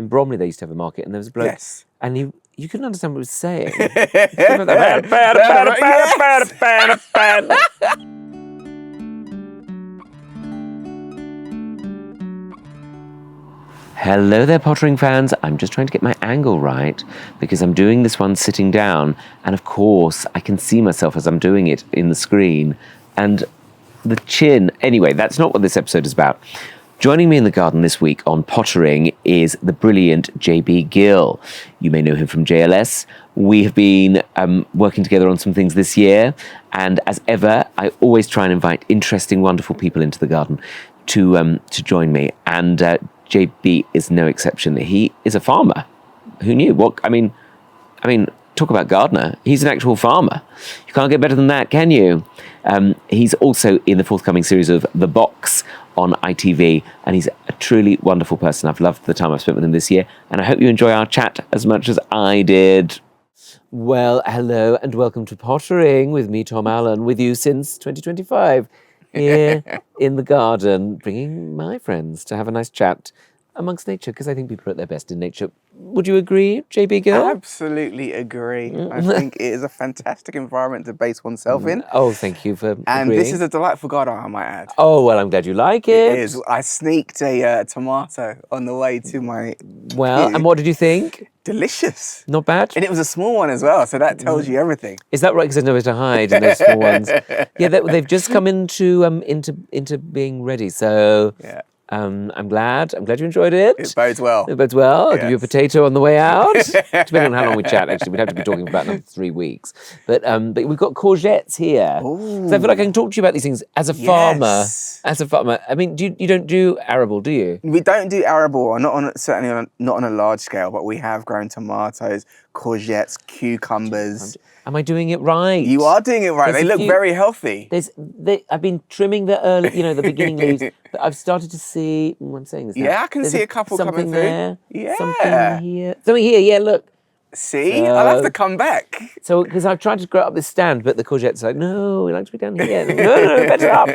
in Bromley they used to have a market, and there was a bloke, and you couldn't understand what he was saying. Hello there, pottering fans. I'm just trying to get my angle right because I'm doing this one sitting down, and of course I can see myself as I'm doing it in the screen, and the chin. Anyway, that's not what this episode is about. Joining me in the garden this week on pottering is the brilliant JB Gill. You may know him from JLS. We have been working together on some things this year, and as ever, I always try and invite interesting, wonderful people into the garden to join me. And JB is no exception. He is a farmer. Who knew? I mean, talk about gardener. He's an actual farmer. You can't get better than that, can you? He's also in the forthcoming series of The Box on ITV, and he's a truly wonderful person. I've loved the time I've spent with him this year, and I hope you enjoy our chat as much as I did. Well, hello and welcome to Pottering with me, Tom Allen, with you since 2025, here in the garden, bringing my friends to have a nice chat amongst nature, because I think people are at their best in nature. Would you agree, JB Gill? Absolutely agree. I think it is a fantastic environment to base oneself in. Oh, thank you for And agreeing. this is a delightful garden, I might add. Oh, well, I'm glad you like it. It is. I sneaked a tomato on the way to my Well, and what did you think? Delicious. Not bad? And it was a small one as well, so that tells you everything. Is that right? Because there's nowhere to hide in those small ones. Yeah, they've just come into being ready. So Yeah. I'm glad you enjoyed it. It bodes well. It bodes well. I'll give you a Yes. potato on the way out. Depending on how long we chat, actually, we'd have to be talking for about another 3 weeks. But we've got courgettes here. So I feel like I can talk to you about these things as a farmer. Yes. As a farmer, I mean, you don't do arable, do you? We don't do arable, or certainly not on a large scale, but we have grown tomatoes, courgettes, cucumbers. Am I doing it right? You are doing it right. There's They a look few- very healthy. I've been trimming the early, the beginning leaves, but I've started to see. I'm saying this now. Yeah, I can There's see a couple coming something through. there. Yeah. Something here. Yeah, look. See, I'll have to come back. So, because I've tried to grow up this stand, but the courgette's like, no, we like to be down here. No, better up.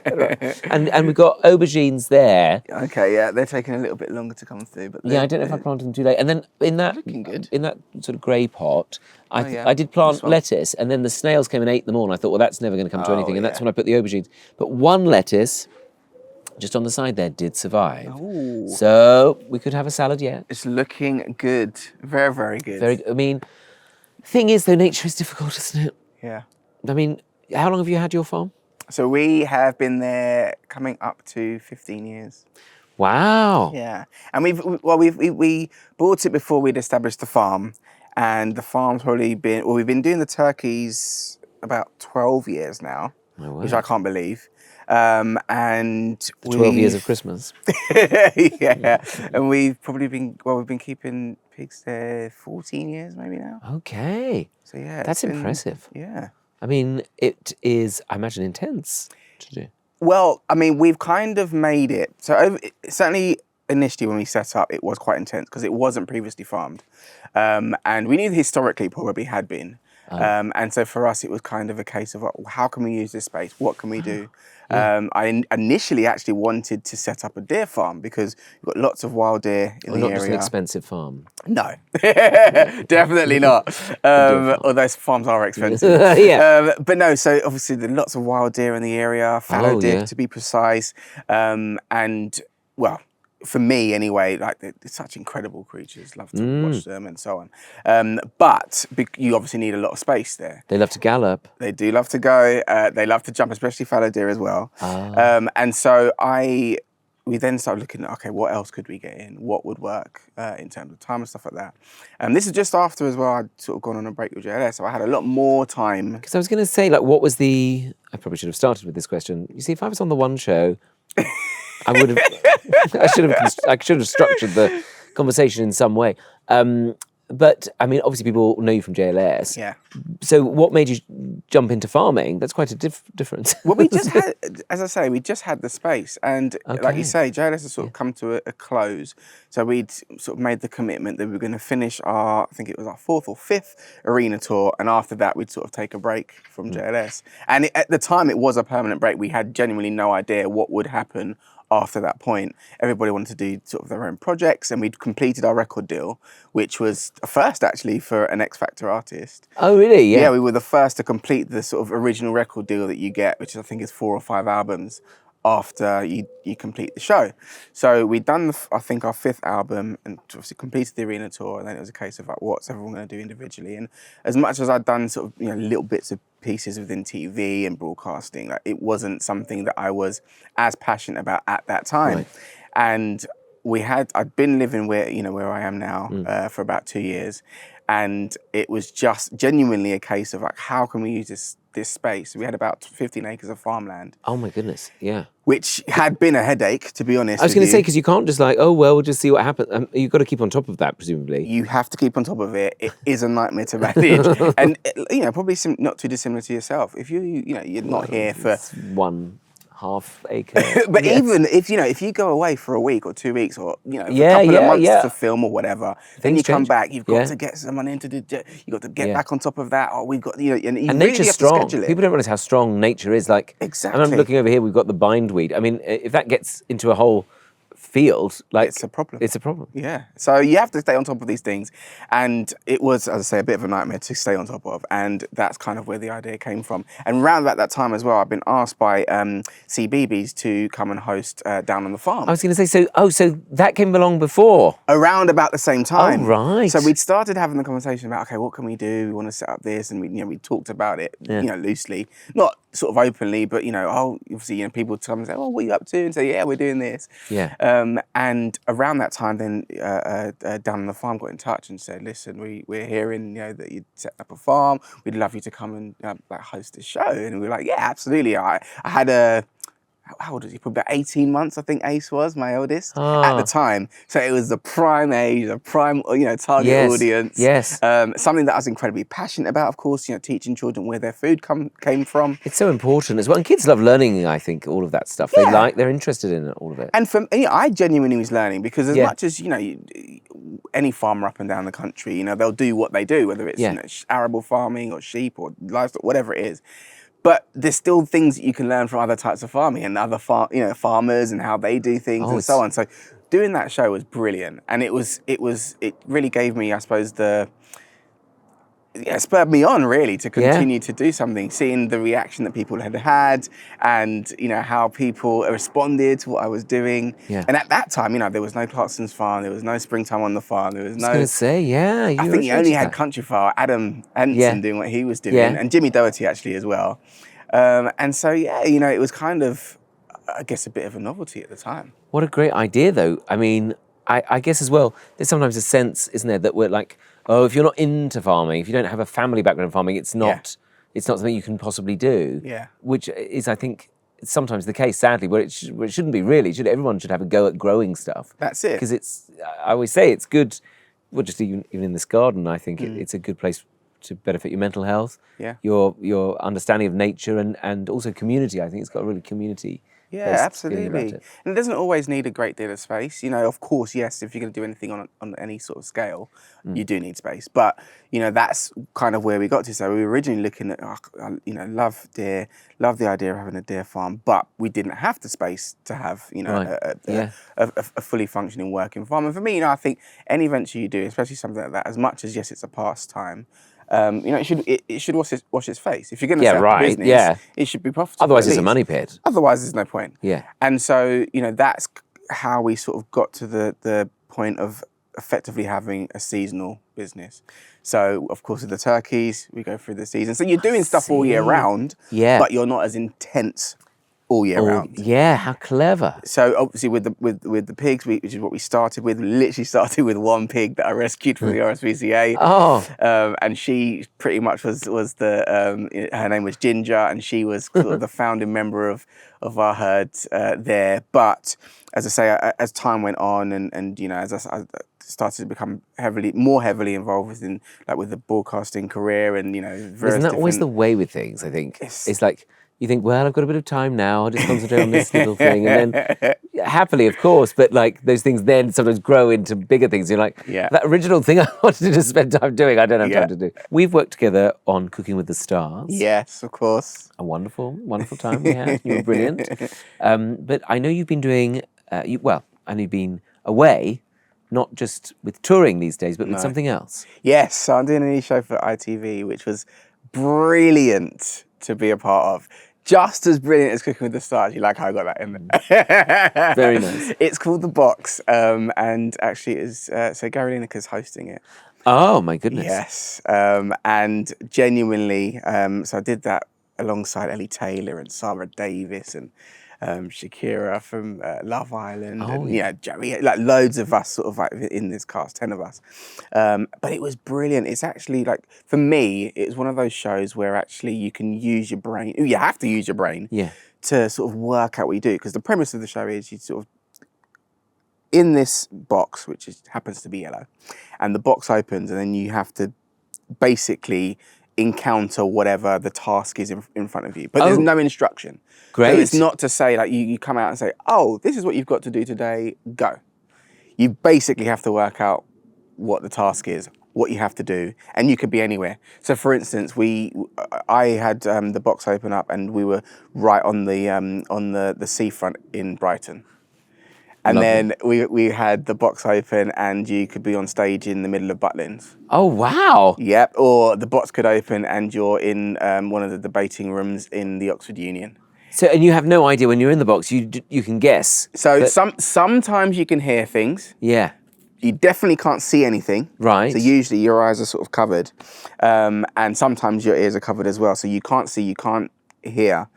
And we've got aubergines there. Okay, yeah, they're taking a little bit longer to come through, but Yeah, I don't know if I planted them too late. And then in that sort of grey pot, I did plant lettuce, and then the snails came and ate them all. And I thought, well, that's never going to come to anything. And that's when I put the aubergines. But one lettuce, just on the side there, did survive. Ooh. So we could have a salad yet. It's looking good. Very, very good. I mean, thing is, though, nature is difficult, isn't it? Yeah. I mean, how long have you had your farm? So we have been there coming up to 15 years. Wow. Yeah. And we bought it before we'd established the farm. And the farm's probably we've been doing the turkeys about 12 years now, which I can't believe. And 12 years of Christmas. Yeah. And we've been keeping pigs there 14 years maybe now. Okay. So yeah. That's impressive. Yeah. I mean, it is, I imagine, intense to do. Well, I mean, we've kind of made it. So certainly initially when we set up, it was quite intense because it wasn't previously farmed. And we knew historically probably had been. And so for us, it was kind of a case of how can we use this space? What can we do? I initially actually wanted to set up a deer farm because we've got lots of wild deer in the area. Not just an expensive farm. No, definitely not. Although farms are expensive. Yeah. But no, so obviously there are lots of wild deer in the area, fallow deer to be precise. And well, for me anyway, like they're such incredible creatures. Love to watch them and so on. But you obviously need a lot of space there. They love to gallop. They do love to go. They love to jump, especially fallow deer as well. And so we then started looking at, okay, what else could we get in? What would work in terms of time and stuff like that? And this is just after as well, I'd sort of gone on a break with JLS, so I had a lot more time. Because I was going to say, like, what was I probably should have started with this question. You see, if I was on the One Show, I would have, I should have structured the conversation in some way. But I mean, obviously people know you from JLS. Yeah. So what made you jump into farming? That's quite a difference. Well, we just had, as I say, we just had the space. And like you say, JLS has sort of come to a close. So we'd sort of made the commitment that we were going to finish I think it was our 4th or 5th arena tour. And after that, we'd sort of take a break from JLS. And at the time, it was a permanent break. We had genuinely no idea what would happen after that point, everybody wanted to do sort of their own projects, and we'd completed our record deal, which was a first actually for an X Factor artist. Oh, really? Yeah. Yeah, we were the first to complete the sort of original record deal that you get, which I think is 4 or 5 albums after you complete the show. So we'd done, I think, our 5th album and obviously completed the arena tour, and then it was a case of like, what's everyone going to do individually? And as much as I'd done sort of, you know, little bits of pieces within TV and broadcasting, like, it wasn't something that I was as passionate about at that time. Right. And I'd been living where I am now for about 2 years. And it was just genuinely a case of like, how can we use this space? We had about 15 acres of farmland. Oh my goodness, yeah. Which had been a headache, to be honest. I was going to say, because you can't just like, oh, well, we'll just see what happens. You've got to keep on top of that, presumably. You have to keep on top of it. It is a nightmare to manage. And, you know, probably not too dissimilar to yourself. If you're not here for... 1.5 acre. But even if you go away for a week or 2 weeks or, for a couple of months to film or whatever, then you come back, you've got to get someone in to do, you've got to get back on top of that. Or we've got, and really have nature's to strong. schedule it. People don't realize how strong nature is. Like, exactly. And I'm looking over here, we've got the bindweed. I mean, if that gets into a whole field, like, it's a problem. It's a problem. Yeah. So you have to stay on top of these things. And it was, as I say, a bit of a nightmare to stay on top of. And that's kind of where the idea came from. And around about that time as well, I've been asked by CBeebies to come and host Down on the Farm. I was going to say, so that came along before? Around about the same time. Oh, right. So we'd started having the conversation about, okay, what can we do? We want to set up this. And we talked about it, loosely. Not sort of openly, but, obviously, people come and say, oh, what are you up to? And say, yeah, we're doing this. Yeah. And around that time, then Down on the Farm got in touch and said, listen, we're hearing that you'd set up a farm. We'd love you to come and host a show. And we were like, yeah, absolutely. I had how old was he? Probably about 18 months, I think Ace was, my eldest, at the time. So it was the prime age, the prime, target audience. Yes. Something that I was incredibly passionate about, of course, teaching children where their food came from. It's so important as well. And kids love learning, I think, all of that stuff. Yeah. They're interested in all of it. And I genuinely was learning because as much as, any farmer up and down the country, they'll do what they do, whether it's arable farming or sheep or livestock, whatever it is. But there's still things that you can learn from other types of farming and other farmers and how they do things and so on. So doing that show was brilliant, and it really gave me, I suppose, spurred me on really to continue to do something, seeing the reaction that people had and how people responded to what I was doing. Yeah. And at that time, there was no Clarkson's Farm, there was no Springtime on the Farm, there was no... I was going to say, I think you only had Country Farm, Adam Henson doing what he was doing, and Jimmy Doherty actually as well. And so, it was kind of, I guess, a bit of a novelty at the time. What a great idea, though. I mean, I guess as well, there's sometimes a sense, isn't there, that we're like, oh, if you're not into farming, if you don't have a family background in farming, it's not something you can possibly do. Yeah. Which is, I think, sometimes the case, sadly, where it shouldn't be really. Everyone should have a go at growing stuff. That's it. Because I always say it's good, well, just even in this garden, I think it's a good place to benefit your mental health, your understanding of nature and also community. I think it's got a really community. Yeah, absolutely. And it doesn't always need a great deal of space. Of course, yes, if you're going to do anything on any sort of scale, you do need space. But, that's kind of where we got to. So we were originally looking at, love deer, love the idea of having a deer farm, but we didn't have the space to have, a fully functioning working farm. And for me, I think any venture you do, especially something like that, as much as, yes, it's a pastime, it should wash its face. If you're going to set up a business, it should be profitable. Otherwise, it's a money pit. Otherwise, there's no point. Yeah. And so, that's how we sort of got to the point of effectively having a seasonal business. So, of course, with the turkeys, we go through the season. So you're doing stuff all year round, but you're not as intense all year round. Yeah, how clever. So obviously with the pigs, which is what we started with, we literally started with one pig that I rescued from the RSPCA. Oh. And she pretty much was the, her name was Ginger, and she was sort of the founding member of our herd there. But as I say, as time went on and as I started to become more heavily involved with the broadcasting career and, isn't that always the way with things, I think? It's like, you think, well, I've got a bit of time now. I'll just concentrate on this little thing. And then happily, of course, but like those things then sometimes grow into bigger things. You're like, Yeah. that original thing I wanted to spend time doing, I don't have Yeah. time to do. We've worked together on Cooking with the Stars. Yes, of course. A wonderful, wonderful time we had. You were brilliant. But I know you've been doing, I know you've been away, not just with touring these days, but with something else. Yes, so I'm doing a new show for ITV, which was brilliant to be a part of. Just as brilliant as Cooking with the Stars. You like how I got that in there? Very nice. It's called The Box, and actually it is, so Gary Lineker's hosting it. Oh, my goodness. Yes, and genuinely, so I did that alongside Ellie Taylor and Sarah Davis and Shakira from Love Island, and Joey, like loads of us sort of like in this cast, 10 of us. But it was brilliant. It's actually like, for me, it was one of those shows where actually you can use your brain. You have to use your brain to sort of work out what you do, because the premise of the show is you sort of in this box, which happens to be yellow, and the box opens, and then you have to basically encounter whatever the task is in front of you. But there's no instruction. Great. So it's not to say, like, you come out and say, oh, this is what you've got to do today, go. You basically have to work out what the task is, what you have to do, and you could be anywhere. So, for instance, I had the box open up, and we were right on the seafront in Brighton. And then we had the box open, and you could be on stage in the middle of Butlins. Oh, wow. Yep. Or the box could open, and you're in one of the debating rooms in the Oxford Union. So, and you have no idea when you're in the box. You can guess. So sometimes you can hear things. Yeah. You definitely can't see anything. Right. So usually your eyes are sort of covered, and sometimes your ears are covered as well. So you can't see, you can't hear.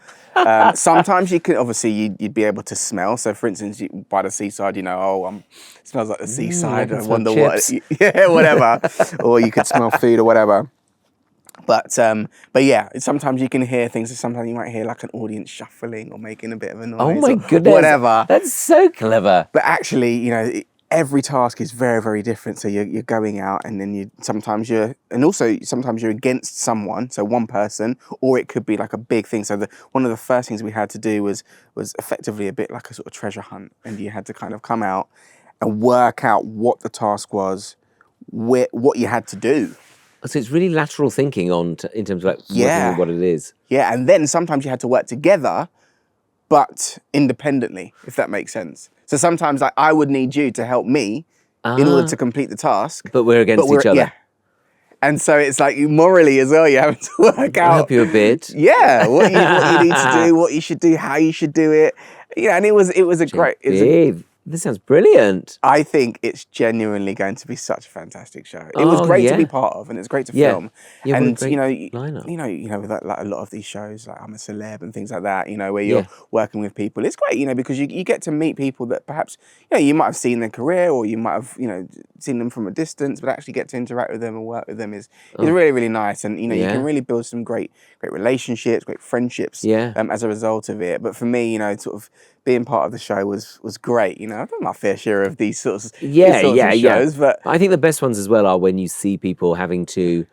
Sometimes you can, obviously, you'd be able to smell. So, for instance, by the seaside, smells like the seaside. I wonder what, whatever. Or you could smell food or whatever. But yeah, sometimes you can hear things. Sometimes you might hear like an audience shuffling or making a bit of a noise. Oh my goodness. Whatever. That's so clever. But actually, every task is very, very different. So you're going out, and then sometimes you're against someone, so one person, or it could be like a big thing. So one of the first things we had to do was effectively a bit like a sort of treasure hunt, and you had to kind of come out and work out what the task was, what you had to do. So it's really lateral thinking in terms of like working out what it is. Yeah, and then sometimes you had to work together, but independently, if that makes sense. So sometimes I would need you to help me in order to complete the task. But we're against each other. Yeah. And so it's like morally as well, you have to work out. I'll help you a bit. Yeah, what you need to do, what you should do, how you should do it. And it was a great. This sounds brilliant. I think it's genuinely going to be such a fantastic show. It was great to be part of, and it's great to film. Yeah, and lineup. with like a lot of these shows, like I'm a Celeb and things like that, where you're working with people. It's great, because you get to meet people that perhaps you might have seen their career, or you might have seen them from a distance, but actually get to interact with them and work with them is really, really nice. And you can really build some great relationships, great friendships as a result of it. But for me, sort of being part of the show was great. I've done my fair share of these sorts of shows. But I think the best ones as well are when you see people having to,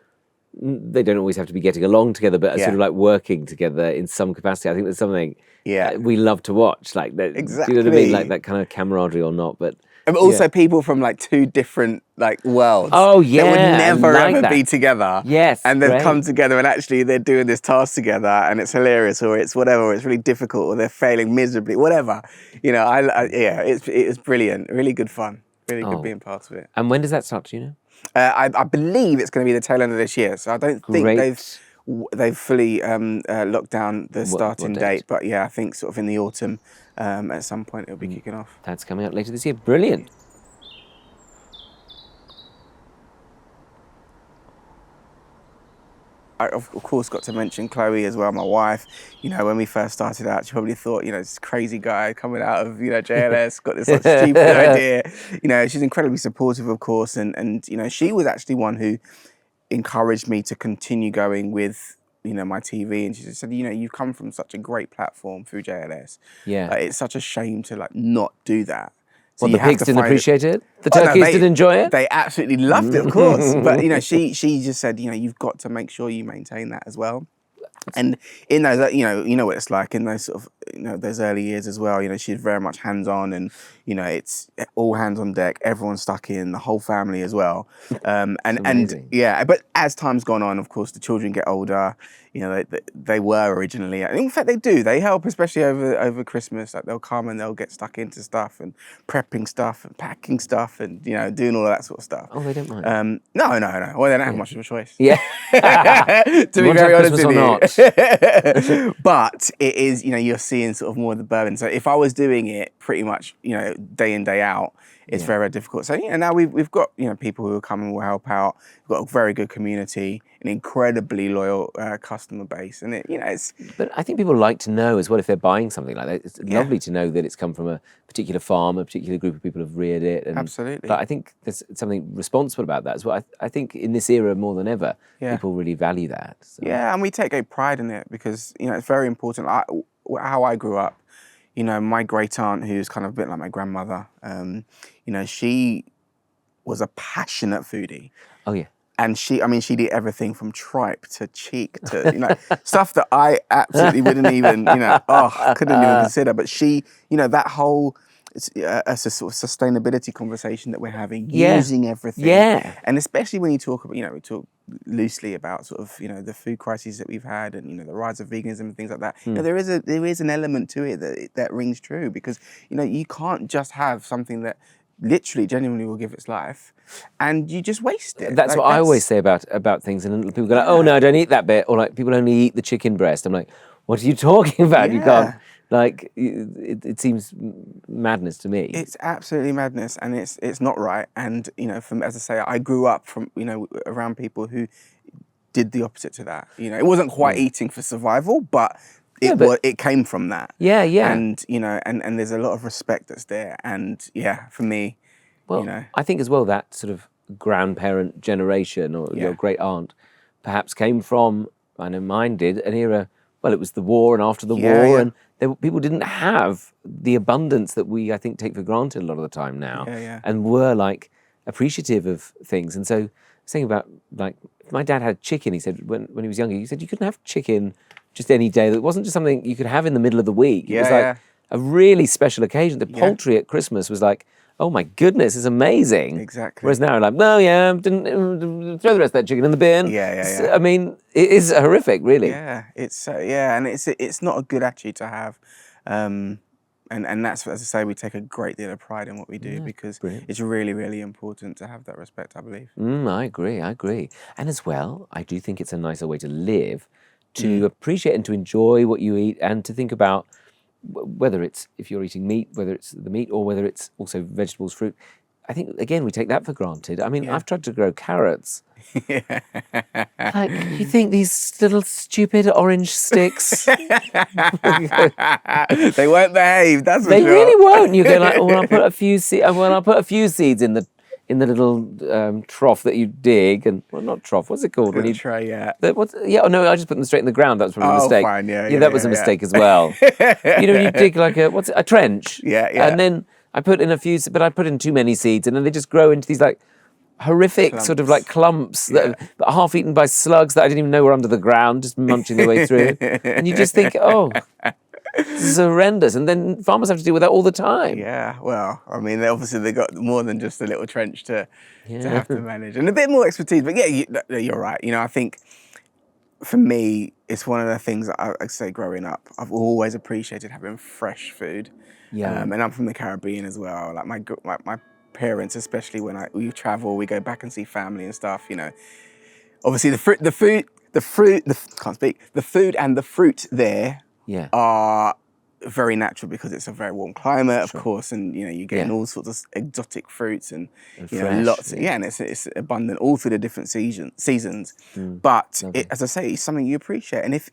they don't always have to be getting along together, but sort of like working together in some capacity. I think there's something we love to watch. Like that, exactly. You know what I mean? Like that kind of camaraderie or not, but... And also people from like two different worlds. Oh yeah, that would never ever be together. Yes, and they've come together, and actually they're doing this task together, and it's hilarious, or it's whatever, or it's really difficult, or they're failing miserably, whatever. It's brilliant, really good fun, really good being part of it. And when does that start? Do you know? I believe it's going to be the tail end of this year, so I don't think they've fully locked down the starting date, but I think sort of in the autumn. At some point it'll be kicking off. That's coming out later this year. Brilliant. I, of course, got to mention Chloe as well, my wife. When we first started out, she probably thought, this crazy guy coming out of, JLS, got this stupid idea. She's incredibly supportive, of course, and she was actually one who encouraged me to continue going with my TV, and she just said, you've come from such a great platform through JLS. Yeah. It's such a shame to not do that. So the pigs didn't appreciate it? The turkeys didn't enjoy it? They absolutely loved it, of course. But, she just said, you've got to make sure you maintain that as well. And in those, you know what it's like in those sort of, those early years as well. She's very much hands-on, and it's all hands on deck. Everyone's stuck in, the whole family as well. And yeah, but as time's gone on, of course, the children get older. They were originally. In fact, they do. They help, especially over Christmas. Like they'll come and they'll get stuck into stuff and prepping stuff and packing stuff and doing all of that sort of stuff. Oh, they don't mind. No. Well, they don't have much of a choice. Yeah. To be very honest with you. Not. But it is, you're seeing sort of more of the bourbon. So if I was doing it pretty much, day in, day out, it's very, very difficult. So now we've got people who will come and will help out. We've got a very good community, an incredibly loyal customer base, and it's. But I think people like to know as well if they're buying something like that. It's lovely to know that it's come from a particular farm, a particular group of people have reared it. And, absolutely. But I think there's something responsible about that as well. I think in this era more than ever, people really value that. So. Yeah, and we take great pride in it because it's very important. How I grew up. My great aunt, who's kind of a bit like my grandmother, she was a passionate foodie. Oh, yeah. And she'd eat everything from tripe to cheek to, stuff that I absolutely wouldn't even, couldn't even consider. But she, that whole, it's a sort of sustainability conversation that we're having, using everything. Yeah. And especially when you talk about, we talk loosely about sort of, the food crises that we've had and, the rise of veganism and things like that. There is an element to it that rings true because, you can't just have something that literally genuinely will give its life and you just waste it. That's what I always say about things, and people go like, oh no, don't eat that bit, or like people only eat the chicken breast. I'm like, what are you talking about? You can't, like, it seems madness to me. It's absolutely madness, and it's not right. And as I say, I grew up from around people who did the opposite to that. It wasn't quite eating for survival, but it came from that. Yeah. And and there's a lot of respect that's there. And for me, I think as well that sort of grandparent generation or your great aunt perhaps came from, I know mine did, an era. Well, it was the war and after the war, and people didn't have the abundance that we, I think, take for granted a lot of the time now, and were like appreciative of things. And so, saying about like my dad had chicken. He said when he was younger, he said you couldn't have chicken just any day. It wasn't just something you could have in the middle of the week. It was like a really special occasion. The poultry at Christmas was like, oh my goodness, it's amazing. Exactly. Whereas now, like, no, didn't throw the rest of that chicken in the bin. Yeah. I mean, it is horrific, really. Yeah, and it's not a good attitude to have. And that's, as I say, we take a great deal of pride in what we do because it's really, really important to have that respect, I believe. I agree. And as well, I do think it's a nicer way to live, to appreciate and to enjoy what you eat and to think about whether it's, if you're eating meat, whether it's the meat or whether it's also vegetables, fruit. I think, again, we take that for granted. I mean, I've tried to grow carrots. Like, you think these little stupid orange sticks? They won't behave, that's for They sure. really won't. You go like, oh, well, I'll put a few seeds in the little trough that you dig, and well, not trough. What's it called? When you try, no, I just put them straight in the ground. That was probably a mistake. Fine, that was a mistake as well. You dig like a trench. Yeah. And then I put in but I put in too many seeds, and then they just grow into these like horrific sort of like clumps that are half eaten by slugs that I didn't even know were under the ground, just munching their way through. And you just think, oh, this is horrendous. And then farmers have to deal with that all the time. Yeah, well, I mean, they got more than just a little trench to have to manage, and a bit more expertise. But you're right. I think for me, it's one of the things that I say growing up, I've always appreciated having fresh food. Yeah. And I'm from the Caribbean as well. Like my parents, especially when we travel, we go back and see family and stuff. Obviously the food and the fruit there are very natural because it's a very warm climate, of course, and you're getting all sorts of exotic fruits and fresh, lots. And it's abundant all through the different seasons. But as I say, it's something you appreciate. And if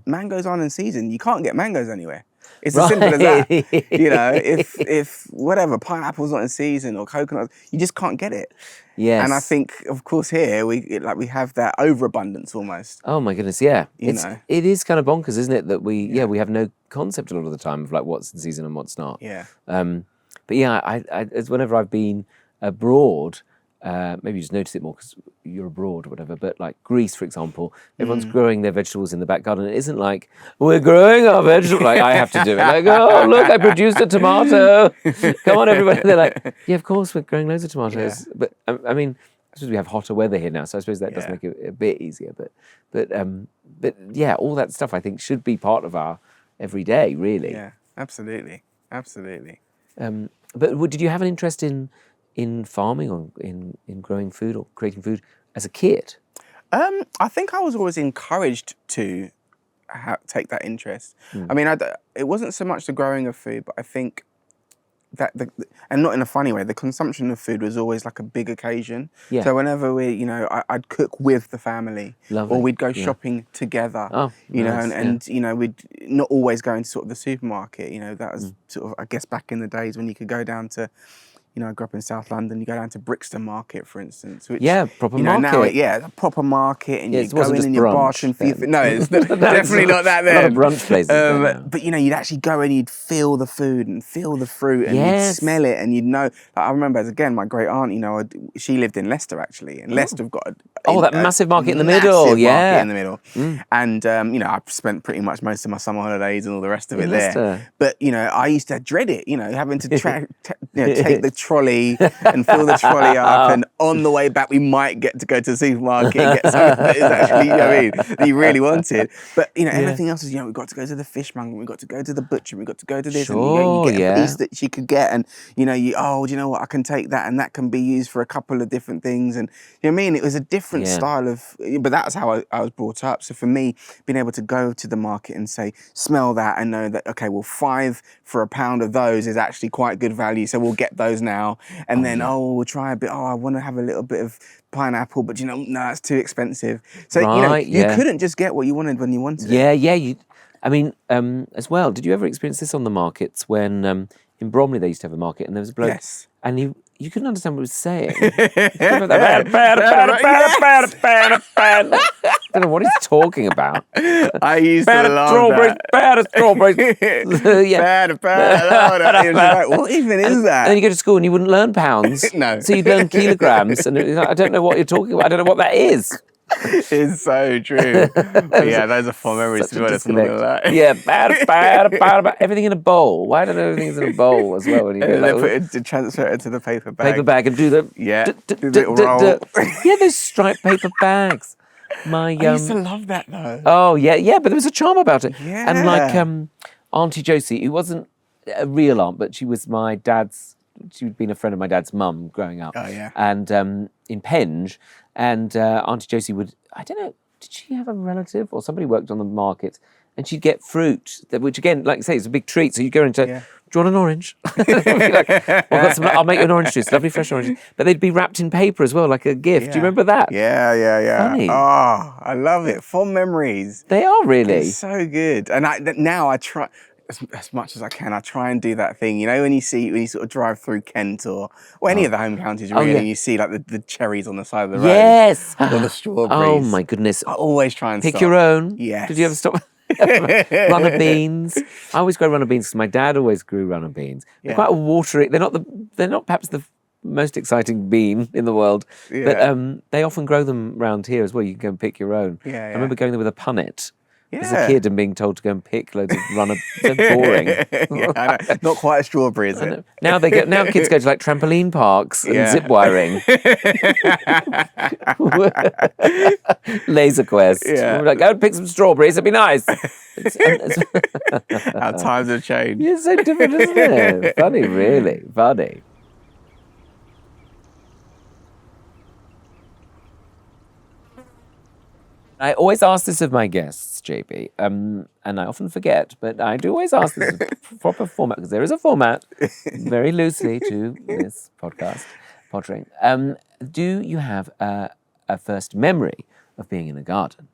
mangoes aren't in season, you can't get mangoes anywhere. It's as simple as that. If whatever, pineapple's not in season or coconuts, you just can't get it. Yes. And I think, of course, here we have that overabundance almost. Oh my goodness, yeah. It is kind of bonkers, isn't it? That we have no concept a lot of the time of like what's in season and what's not. Yeah. But yeah, I whenever I've been abroad, maybe you just notice it more because you're abroad or whatever, but like Greece, for example, everyone's growing their vegetables in the back garden. It isn't like, we're growing our vegetables. Like, I have to do it. Like, oh, look, I produced a tomato. Come on, everybody. They're like, yeah, of course, we're growing loads of tomatoes. Yeah. But, I mean, I suppose we have hotter weather here now, so I suppose that does Yeah. make it a bit easier. But yeah, all that stuff, I think, should be part of our everyday, really. Yeah, absolutely. Absolutely. But did you have an interest in farming or in growing food or creating food as a kid? I think I was always encouraged to take that interest. I mean, it wasn't so much the growing of food, but I think that and not in a funny way, the consumption of food was always like a big occasion. Yeah. So whenever I'd cook with the family, Lovely. or we'd go shopping together. Oh, nice, and we'd not always go into sort of the supermarket. That was sort of, I guess, back in the days when you could go down to. I grew up in South London. You go down to Brixton Market, for instance. Which, proper market. Now, a proper market, and you it go wasn't in just and you're brunch bartering for then. no, it's definitely not that then. A lot of brunch places. But you'd actually go and you'd feel the food and feel the fruit and you'd smell it and you'd know. Like, I remember as again, my great aunt, she lived in Leicester actually, and Leicester have got that massive market in the middle. Massive Yeah, market in the middle. And I've spent pretty much most of my summer holidays and all the rest of it there. But I used to dread it. Having to take the trolley and fill the trolley up, and on the way back we might get to go to the supermarket and get something that is actually, that you really wanted. But everything else is, we got to go to the fishmonger, we got to go to the butcher, we got to go to this, and you get a piece that she could get, and do you know what, I can take that, and that can be used for a couple of different things, and you know what I mean. It was a different style of, but that's how I was brought up. So for me, being able to go to the market and say, smell that, and know that okay, well, 5 for £1 of those is actually quite good value, so we'll get those now, and then we'll try a bit. I want to have a little bit of pineapple, but no, that's too expensive. So you couldn't just get what you wanted when you wanted it. Yeah. I mean, as well, did you ever experience this on the markets when in Bromley they used to have a market and there was a bloke, and you couldn't understand what he was saying. I don't know what he's talking about. I used to love that. Bad strawberries. What even is that? And then you go to school and you wouldn't learn pounds. No. So you'd learn kilograms, and I don't know what you're talking about. I don't know what that is. It's so true. Yeah, those are fond memories, to be honest. Yeah, bad, everything in a bowl. Why don't everything's in a bowl as well? When you to transfer it to the paper bag. Paper bag and do the do the little roll. Yeah, those striped paper bags. I used to love that though. Oh yeah, but there was a charm about it. Yeah. And like Auntie Josie, who wasn't a real aunt, but she was my dad's. She'd been a friend of my dad's mum growing up. Oh yeah. And in Penge, and Auntie Josie would, I don't know, did she have a relative or somebody worked on the market, and she'd get fruit, which again, like I say, it's a big treat. So you go into, do you want an orange? I'll make you an orange juice, lovely fresh orange. But they'd be wrapped in paper as well, like a gift. Yeah. Do you remember that? Yeah. Funny. Oh, I love it. Fond memories. They are really. It's so good. And now I try, as much as I can, I try and do that thing. When you sort of drive through Kent or any of the home counties, really, and you see like the cherries on the side of the road. Yes. Or the strawberries. Oh my goodness. I always try and pick stop. your own. Yes. Did you ever stop? Runner beans. I always grow runner beans because my dad always grew runner beans. They're quite a watery. They're not perhaps the most exciting bean in the world, but they often grow them round here as well. You can go and pick your own. Yeah. I remember going there with a punnet. Yeah. As a kid and being told to go and pick loads of runner, so boring. I know. Not quite a strawberry, is it? Now kids go to like trampoline parks and zip wiring, laser quest. We're like, go and pick some strawberries. It'd be nice. Our times have changed. Yeah, it's so different, isn't it? Funny, really funny. I always ask this of my guests, JB, and I often forget, but I do always ask this in proper format, because there is a format, very loosely, to this podcast, pottering. Do you have a first memory of being in a garden?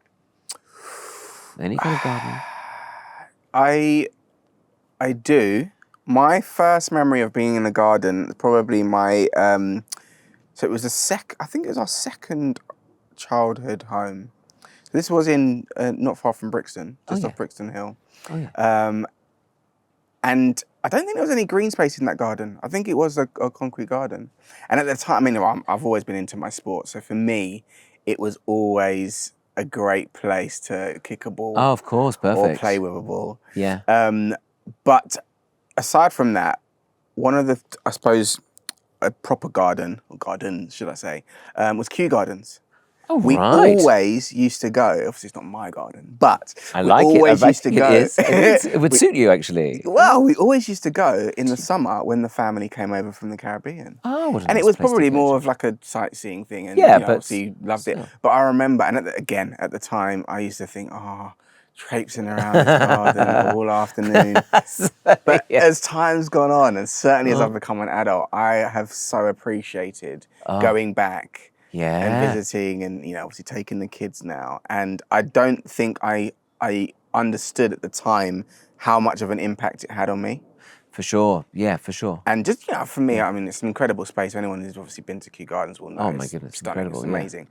Any kind of garden? I do. My first memory of being in a garden, probably my, so it was I think it was our second childhood home. This was in not far from Brixton, just off Brixton Hill. Oh, yeah. And I don't think there was any green space in that garden. I think it was a concrete garden. And at the time, I mean, I've always been into my sport. So for me, it was always a great place to kick a ball. Oh, of course, perfect. Or play with a ball. Yeah. But aside from that, one of the, I suppose, a proper garden, or garden, should I say, was Kew Gardens. Oh, We right. always used to go. Obviously, it's not my garden, but I we like always it. used to go. It would suit you, actually. Well, we always used to go in the summer when the family came over from the Caribbean. Oh, what a and nice it was place to probably go more to. of like a sightseeing thing, and Yeah, you know, but obviously loved it. still. But I remember, and at the time, I used to think, traipsing around this garden all afternoon. But Yeah. as time's gone on, and certainly as Oh. I've become an adult, I have so appreciated Oh. going back Yeah. and visiting, and you know, obviously taking the kids now. And I don't think I understood at the time how much of an impact it had on me. For sure. Yeah, for sure. And just, you know, for me, I mean, it's an incredible space. Anyone who's obviously been to Kew Gardens will know. Oh, my it's goodness, stunning. incredible, It's amazing.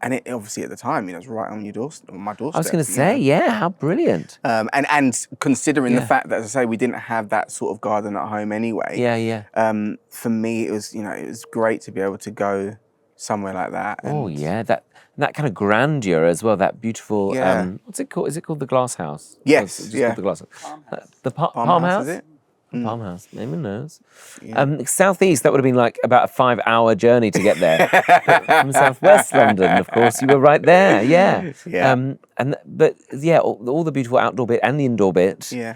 And it obviously at the time, you know, it's right on your doorstep, on my doorstep. I was going to you say, know. yeah, how brilliant. And considering the Yeah. fact that, as I say, we didn't have that sort of garden at home anyway. Yeah, yeah. For me, it was, you know, it was great to be able to go somewhere like that. Oh, and- yeah. That kind of grandeur as well, that beautiful, Yeah. what's it called? Is it called the Glass House? Yes, It's just yeah. called the Glass House. The Palm Farmhouse, House? is it? Palm House, maybe knows. Yeah. Southeast, that would have been like about a 5-hour journey to get there. But from Southwest London, of course, you were right there. Yeah. Yeah. But yeah, all the beautiful outdoor bit and the indoor bit, Yeah.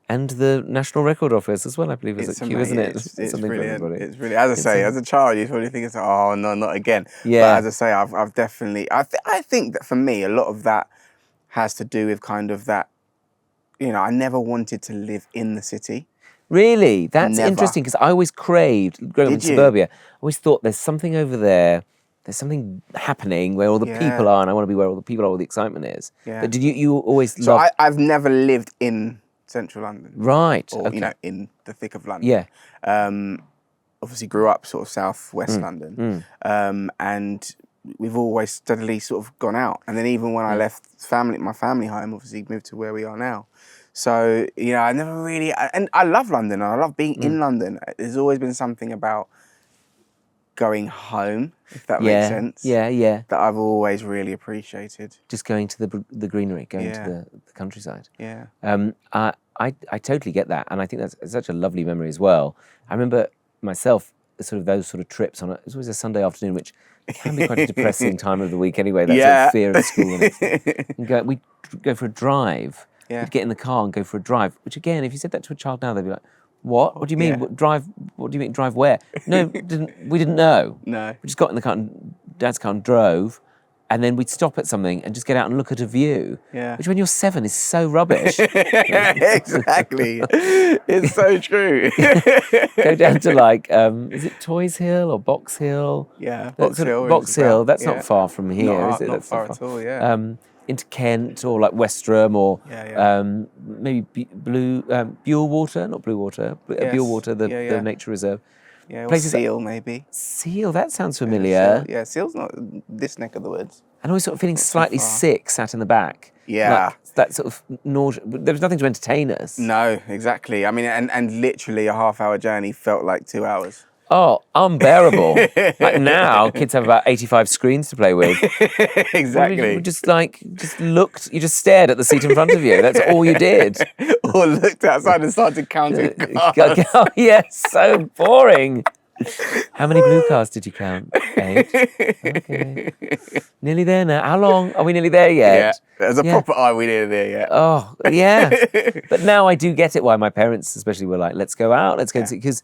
and the National Record Office as well. I believe is at Kew, isn't it? It's Something for brilliant. everybody. It's really, as I say, as a child, you probably think it's like, oh no, not again. Yeah. But as I say, I've definitely, I think that for me, a lot of that has to do with kind of that, you know, I never wanted to live in the city. Really? That's Never. interesting because I always craved, growing up in Did you? suburbia, I always thought there's something over there, there's something happening where all the Yeah. people are, and I want to be where all the people are, where the excitement is. Yeah. But did you always So love... I've never lived in central London. Right, Or, okay. you know, in the thick of London. Yeah. Obviously grew up sort of southwest London. And we've always steadily sort of gone out. And then even when I left my family home, obviously moved to where we are now. So, you know, I never really, and I love London, and I love being in London. There's always been something about going home, if that makes sense. Yeah, yeah. That I've always really appreciated. Just going to the greenery, going Yeah. to the countryside. Yeah. I totally get that, and I think that's such a lovely memory as well. I remember myself, sort of those sort of trips on it's always a Sunday afternoon, which can be quite a depressing time of the week anyway. That sort Yeah. of fear of school. And we'd go for a drive. Yeah. We'd get in the car and go for a drive. Which again, if you said that to a child now, they'd be like, "What? What do you mean? Yeah. What, drive? What do you mean drive where?" No, we didn't know. No. We just got in the car, and Dad's car, and drove. And then we'd stop at something and just get out and look at a view. Yeah. Which when you're 7 is so rubbish. Exactly. It's so true. Go down to like, is it Toys Hill or Box Hill? Yeah, That Box sort of- Hill. Box is Hill, about- that's yeah. not far from here, is it? Not That's far at all, yeah. Into Kent or like Westerham or Yeah, maybe Buell Water, not Blue Water, Yes. Buell Water, the Yeah. nature reserve. Yeah, or places that- Seal maybe. Seal, that sounds familiar. Seal, yeah, Seal's not this neck of the woods. And always sort of feeling slightly far. sick, sat in the back. Yeah. Like that sort of nausea. There was nothing to entertain us. No, exactly. I mean, and literally a half-hour journey felt like 2 hours. Oh, unbearable. Like now, kids have about 85 screens to play with. Exactly. You just looked, you just stared at the seat in front of you. That's all you did. Or looked outside and started counting cars. Oh, yes, so boring. How many blue cars did you count? 8. Okay. Nearly there now. How long? Are we nearly there Yeah, yet? there's a proper eye we needed there, yeah. Oh, yeah. But now I do get it why my parents especially were like, let's go out, let's go and see. Because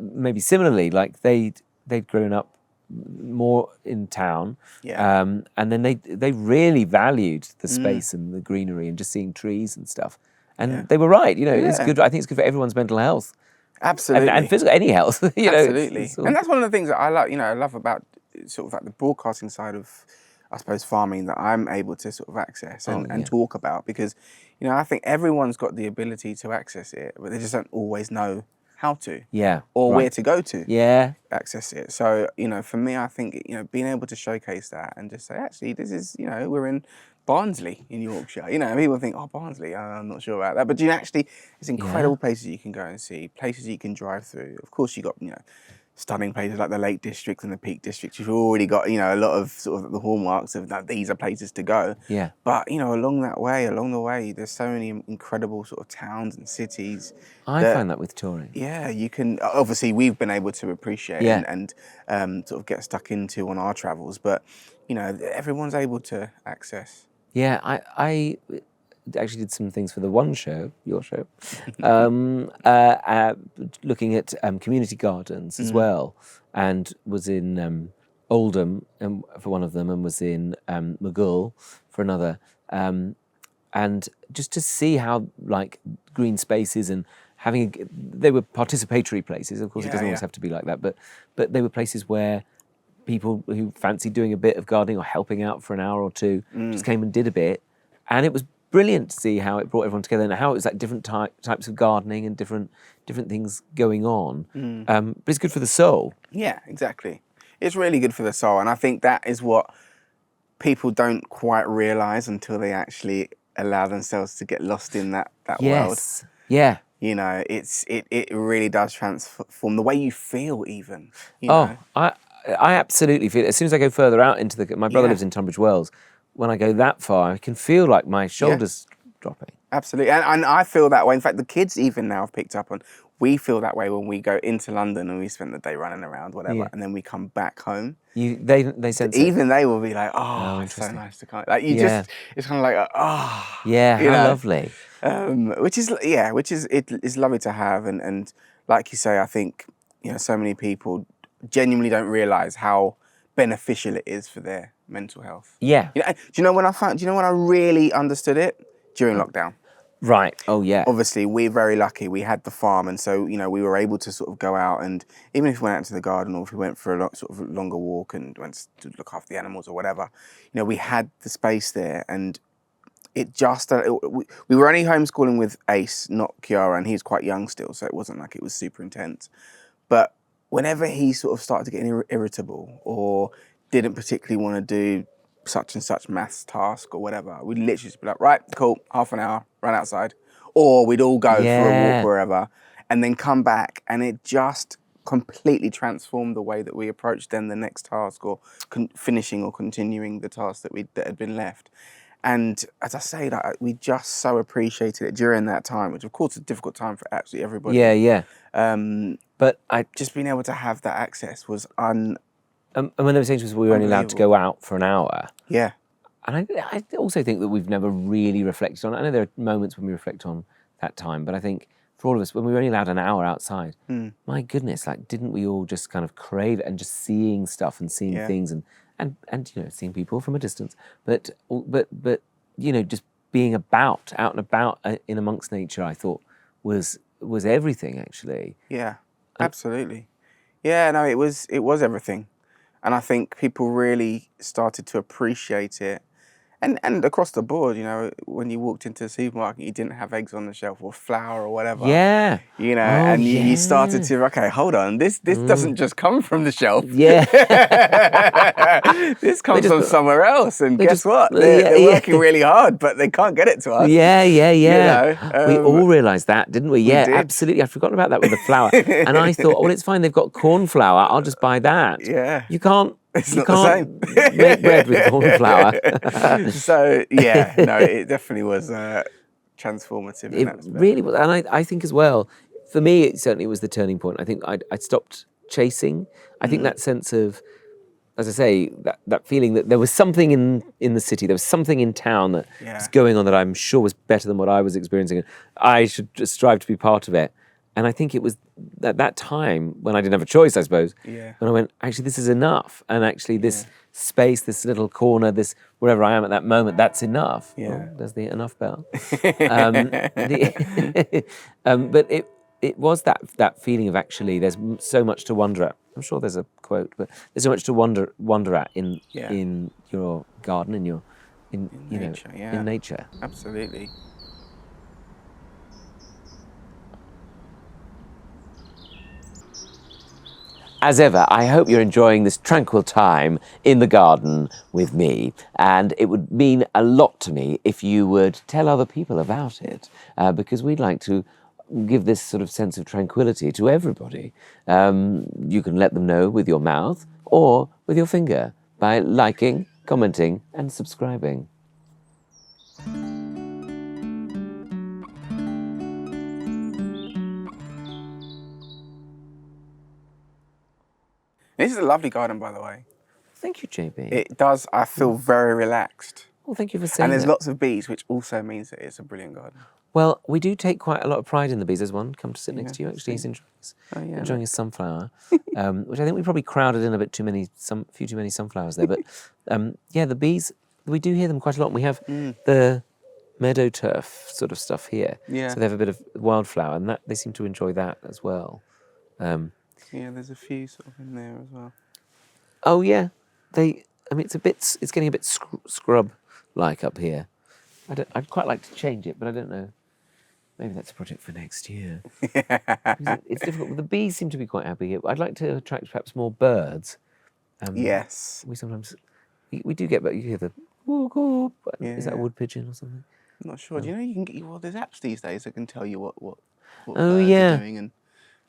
maybe similarly, like they'd grown up more in town. Yeah. And then they really valued the space and the greenery and just seeing trees and stuff. And they were right, you know, it's Yeah. good. I think it's good for everyone's mental health. Absolutely. And physical, any health, you know. Absolutely. It's all- And that's one of the things that I like, you know, I love about sort of like the broadcasting side of, I suppose, farming that I'm able to sort of access and talk about because, you know, I think everyone's got the ability to access it, but they just don't always know how to. Yeah. Or right. where to go to. Yeah. Access it. So, for me, I think, being able to showcase that and just say, actually, this is, we're in Barnsley in Yorkshire. People think, oh, Barnsley, I'm not sure about that. But actually, there's incredible places you can go and see, places you can drive through. Of course, you got, stunning places like the Lake District and the Peak District. You've already got, a lot of sort of the hallmarks of that. These are places to go. Yeah. But, along the way, there's so many incredible sort of towns and cities. I find that with touring. Yeah, you can, obviously we've been able to appreciate and sort of get stuck into on our travels, but, everyone's able to access. Yeah, I actually did some things for the One Show, your show, looking at community gardens as well, and was in Oldham for one of them, and was in Maghull for another, and just to see how like green spaces and they were participatory places. Of course, it doesn't always have to be like that, but they were places where people who fancied doing a bit of gardening or helping out for an hour or two just came and did a bit. And it was brilliant to see how it brought everyone together and how it was like different types of gardening and different things going on. But it's good for the soul. Yeah, exactly. It's really good for the soul. And I think that is what people don't quite realise until they actually allow themselves to get lost in that world. Yes. Yeah. It really does transform the way you feel even. I absolutely feel it. As soon as I go further out into my brother lives in Tunbridge Wells. When I go that far, I can feel like my shoulders dropping. Absolutely, and I feel that way. In fact, the kids even now have picked up on. We feel that way when we go into London and we spend the day running around, whatever, and then we come back home. They sense even they will be like, oh it's so nice to come. Like it's kind of like, how lovely. Which is lovely to have, and like you say, I think so many people genuinely don't realise how beneficial it is for their mental health. Yeah. Do you know when I really understood it? During lockdown. Right. Oh yeah. Obviously, we're very lucky. We had the farm, and so we were able to sort of go out, and even if we went out to the garden or if we went for a sort of longer walk and went to look after the animals or whatever, we had the space there, and it just we were only homeschooling with Ace, not Kiara, and he's quite young still, so it wasn't like it was super intense. But whenever he sort of started to get irritable or didn't particularly want to do such and such maths task or whatever, we'd literally just be like, right, cool, half an hour, run outside. Or we'd all go for a walk wherever and then come back, and it just completely transformed the way that we approached then the next task or finishing or continuing the task that had been left. And as I say, like, we just so appreciated it during that time, which of course is a difficult time for absolutely everybody. Yeah. But just being able to have that access was and when there were things we were only allowed to go out for an hour. Yeah. And I also think that we've never really reflected on it. I know there are moments when we reflect on that time, but I think for all of us, when we were only allowed an hour outside, my goodness, like, didn't we all just kind of crave it and just seeing stuff and seeing things and seeing people from a distance, but just being out and about in amongst nature, I thought was everything actually. Yeah, absolutely. Yeah, no, it was everything. And I think people really started to appreciate it. And across the board, when you walked into the supermarket, you didn't have eggs on the shelf or flour or whatever. Yeah. You started to, okay, hold on, this doesn't just come from the shelf. Yeah. This comes from somewhere else. And guess what? They're working really hard, but they can't get it to us. Yeah. We all realised that, didn't we? Yeah, absolutely. I'd forgotten about that with the flour. And I thought, well, it's fine, they've got corn flour, I'll just buy that. Yeah. You can't It's not the same. Make bread with corn flour. So, yeah, no, it definitely was transformative. It really was. And I think as well, for me, it certainly was the turning point. I think I'd stopped chasing. I think that sense of, as I say, that feeling that there was something in the city, there was something in town that was going on that I'm sure was better than what I was experiencing. And I should just strive to be part of it. And I think it was at that time when I didn't have a choice, I suppose, when I went, actually, this is enough. And actually this space, this little corner, this wherever I am at that moment, that's enough. Yeah. Oh, there's the enough bell. But it was that feeling of actually there's so much to wonder at. I'm sure there's a quote, but there's so much to wonder at in your garden, in nature. In nature. Absolutely. as ever, I hope you're enjoying this tranquil time in the garden with me. And it would mean a lot to me if you would tell other people about it, because we'd like to give this sort of sense of tranquility to everybody. You can let them know with your mouth or with your finger by liking, commenting, and subscribing. This is a lovely garden, by the way. Thank you, JB. It does. I feel very relaxed. Well, thank you for saying And there's that. lots of bees, which also means that it's a brilliant garden. Well, we do take quite a lot of pride in the bees. There's one come to sit next to you. Actually, he's enjoying his sunflower, which I think we probably crowded in a bit too many, few too many sunflowers there. But yeah, the bees, we do hear them quite a lot. And we have the meadow turf sort of stuff here. Yeah. So they have a bit of wildflower, and that they seem to enjoy that as well. Yeah, there's a few sort of in there as well. Oh yeah, I mean, it's getting a bit scrub-like up here. I'd quite like to change it, but I don't know. Maybe that's a project for next year. It's difficult. The bees seem to be quite happy here. I'd like to attract perhaps more birds. Yes. We sometimes we do get, but you hear the woo. Is that a Yeah. wood pigeon or something? I'm not sure. Do you know you can get there's apps these days that can tell you what Oh, birds yeah. are doing and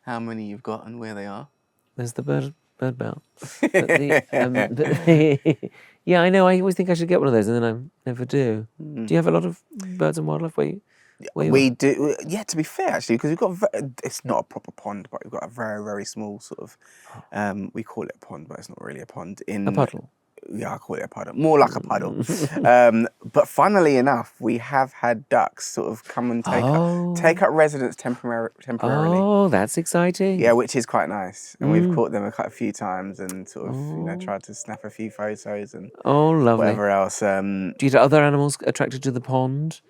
how many you've got and where they are. There's the bird bell. Yeah, I know. I always think I should get one of those, and then I never do. Do you have a lot of birds and wildlife where you We are? do. Yeah, to be fair, actually, because we've got it's not a proper pond, but we've got a very, very small sort of. We call it a pond, but it's not really a pond. A puddle. Yeah, I call it a puddle. More like a puddle. But funnily enough, we have had ducks sort of come and take up residence temporarily. Oh, that's exciting. Yeah, which is quite nice. And we've caught them a few times and sort of, tried to snap a few photos and Lovely. whatever else. Do you get other animals attracted to the pond?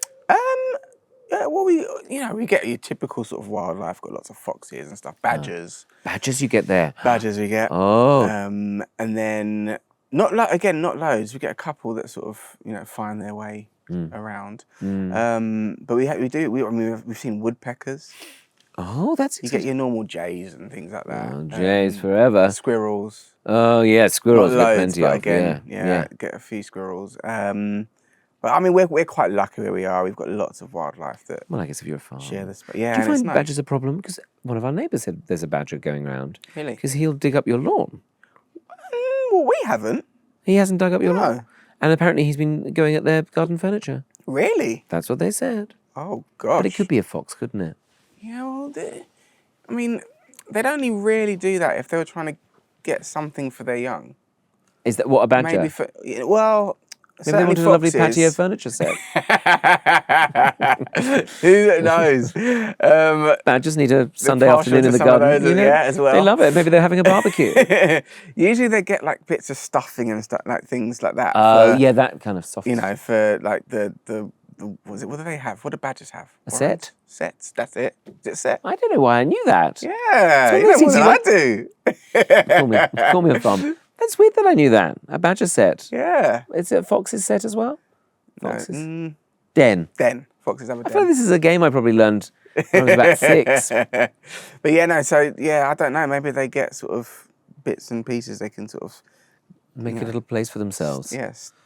Yeah, well, we get your typical sort of wildlife. Got lots of foxes and stuff. Badgers. Badgers you get there. Badgers we get. Oh. And then not loads. We get a couple that sort of find their way around. But we've seen woodpeckers. Oh, that's You get your normal jays and things like that. Oh, jays forever. Squirrels. Oh yeah, squirrels. Not Got loads, plenty but of. again, Yeah. get a few squirrels. But I mean, we're quite lucky where we are. We've got lots of wildlife that Well, I guess if you're a farmer. share this. But yeah, Do you and it's find nice. badgers a problem? Because one of our neighbours said there's a badger going around. Really? Because he'll dig up your lawn. Well, we haven't. He hasn't dug up your No. lawn. And apparently he's been going at their garden furniture. Really? That's what they said. Oh gosh. But it could be a fox, couldn't it? Yeah, well, I mean, they'd only really do that if they were trying to get something for their young. Is that what a badger? Maybe for well. Maybe they wanted a lovely patio furniture set. Who knows? Badgers need a Sunday partial afternoon to in the some of garden. those, yeah, as well. They love it. Maybe they're having a barbecue. Usually they get like bits of stuffing and stuff, like things like that. Oh, for, yeah, that kind of soft. for like the what do they have? What do badgers have? A set? Sets. That's it. Is it a set? I don't know why I knew that. Yeah, one you of know those more things than I do. Call me a farm. That's weird that I knew that. A badger set. Yeah. Is it a fox's set as well? No, Foxes. Den. Den. Foxes have a I feel like den. this is a game I probably learned when I was about 6. But yeah, no, so yeah, I don't know. Maybe they get sort of bits and pieces they can sort of, Make a little place for themselves.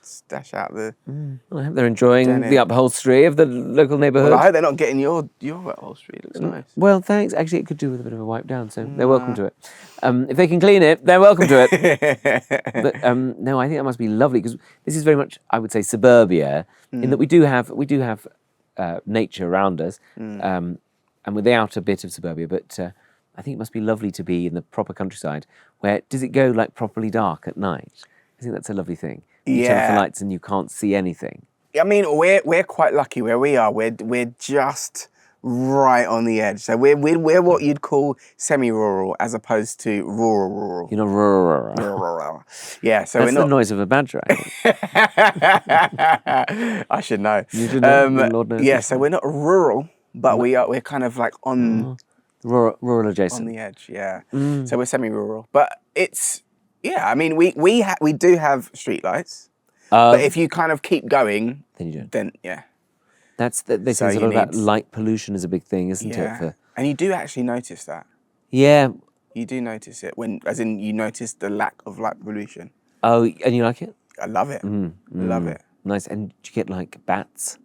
stash out the. Well, I hope they're enjoying Don't it? the upholstery of the local neighbourhood. Well, I hope they're not getting your upholstery. It looks nice. Well, thanks. Actually, it could do with a bit of a wipe down, so they're welcome to it. If they can clean it, they're welcome to it. But no, I think that must be lovely because this is very much, I would say, suburbia in that we do have nature around us, and without a bit of suburbia. But I think it must be lovely to be in the proper countryside. Where does it go like properly dark at night? I think that's a lovely thing. You turn off the lights and you can't see anything. I mean, we're quite lucky where we are. We're just right on the edge. So we're what you'd call semi-rural as opposed to rural. You know, rural. Rural. Yeah, so That's we're the not. noise of a badger. I think. I should know. You should know. Lord knows. Yeah, so we're not rural, but we're kind of like on Rural adjacent. the edge. Yeah. So we're semi-rural, but it's I mean, we do have streetlights, but if you kind of keep going, then you don't. then yeah. That's they So say a you lot about need- light pollution is a big thing, isn't it? Yeah. And you do actually notice that. Yeah, You do notice it as in you notice the lack of light pollution. Oh, and you like it? I love it. I love it. Nice. And do you get like bats?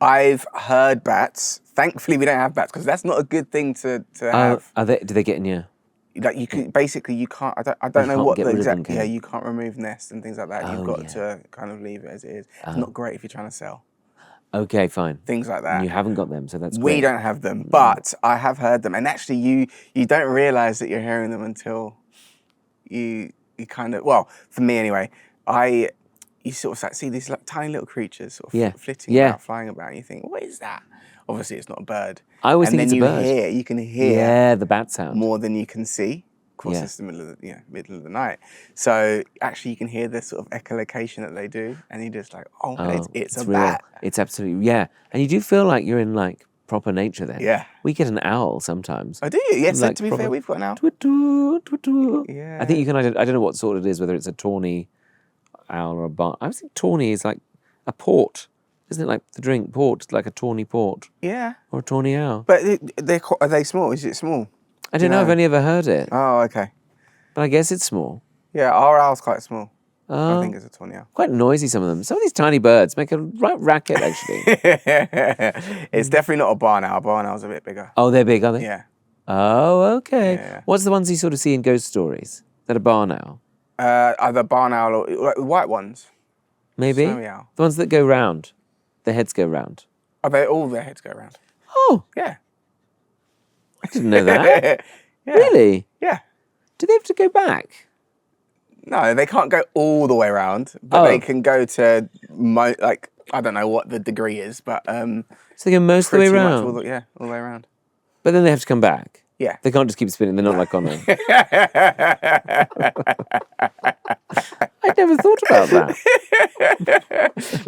I've heard bats. Thankfully, we don't have bats because that's not a good thing to have. Do they get in you? Like you can basically you can't. I don't know can't what get the rid of them, exact. can Yeah, you? you can't remove nests and things like that. You've got to kind of leave it as it is. It's not great if you're trying to sell Okay, fine. things like And that. you haven't got them, so that's We great. don't have them, but I have heard them. And actually, you don't realize that you're hearing them until you kind of, well, for me anyway, you sort of like see these like tiny little creatures sort of flitting about, flying about, and you think, what is that? Obviously, it's not a bird. I always think it's a bird. You can hear the bat sound. more than you can see. Of course, it's the middle of the night. So actually, you can hear this sort of echolocation that they do, and you're just like, it's a real. bat. It's absolutely, and you do feel like you're in like proper nature then. Yeah. We get an owl sometimes. Oh, do you? Yes, Like to be fair, we've got an owl. Twit-twit, twit-twit. Yeah. I think you can, I don't know what sort it is, whether it's a tawny owl or a barn. I was thinking tawny is like a port. Isn't it like the drink port, like a tawny port? Yeah. Or a tawny owl? But are they small? Is it small? I don't know, I've only ever heard it. Oh, okay. But I guess it's small. Yeah, our owl's quite small. I think it's a tawny owl. Quite noisy, some of them. Some of these tiny birds make a right racket, actually. It's definitely not a barn owl. Barn owl's a bit bigger. Oh, they're big, are they? Yeah. Oh, okay. Yeah. What's the ones you sort of see in ghost stories? That a barn owl? Either barn owl or like the white ones. Maybe? Snowy owl. The ones that go round. Their heads go round. Are they all their heads go around? Oh, Yeah. I didn't know that. Yeah. Really? Yeah. Do they have to go back? No, they can't go all the way around, but they can go to like I don't know what the degree is, but So they go most of the way pretty much around? all the way around. But then they have to come back? Yeah. They can't just keep spinning. They're not like on a... I never thought about that.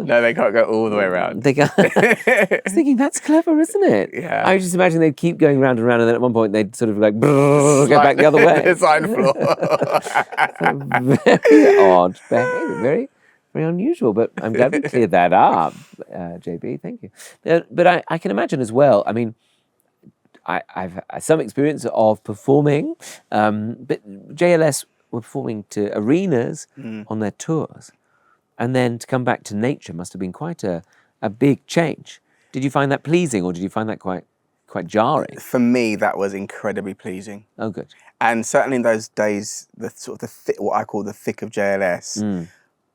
No, they can't go all the way around. They can't. I was thinking, that's clever, isn't it? Yeah. I just imagine they'd keep going round and round, and then at one point they'd sort of like go back the other way. Sign floor. Very odd behaviour, very, very unusual. But I'm glad we cleared that up, JB. Thank you. But I can imagine as well. I mean, I've had some experience of performing, but JLS were performing to arenas on their tours, and then to come back to nature must have been quite a big change. Did you find that pleasing, or did you find that quite jarring? For me, that was incredibly pleasing. Oh, good. And certainly in those days, the sort of what I call the thick of JLS.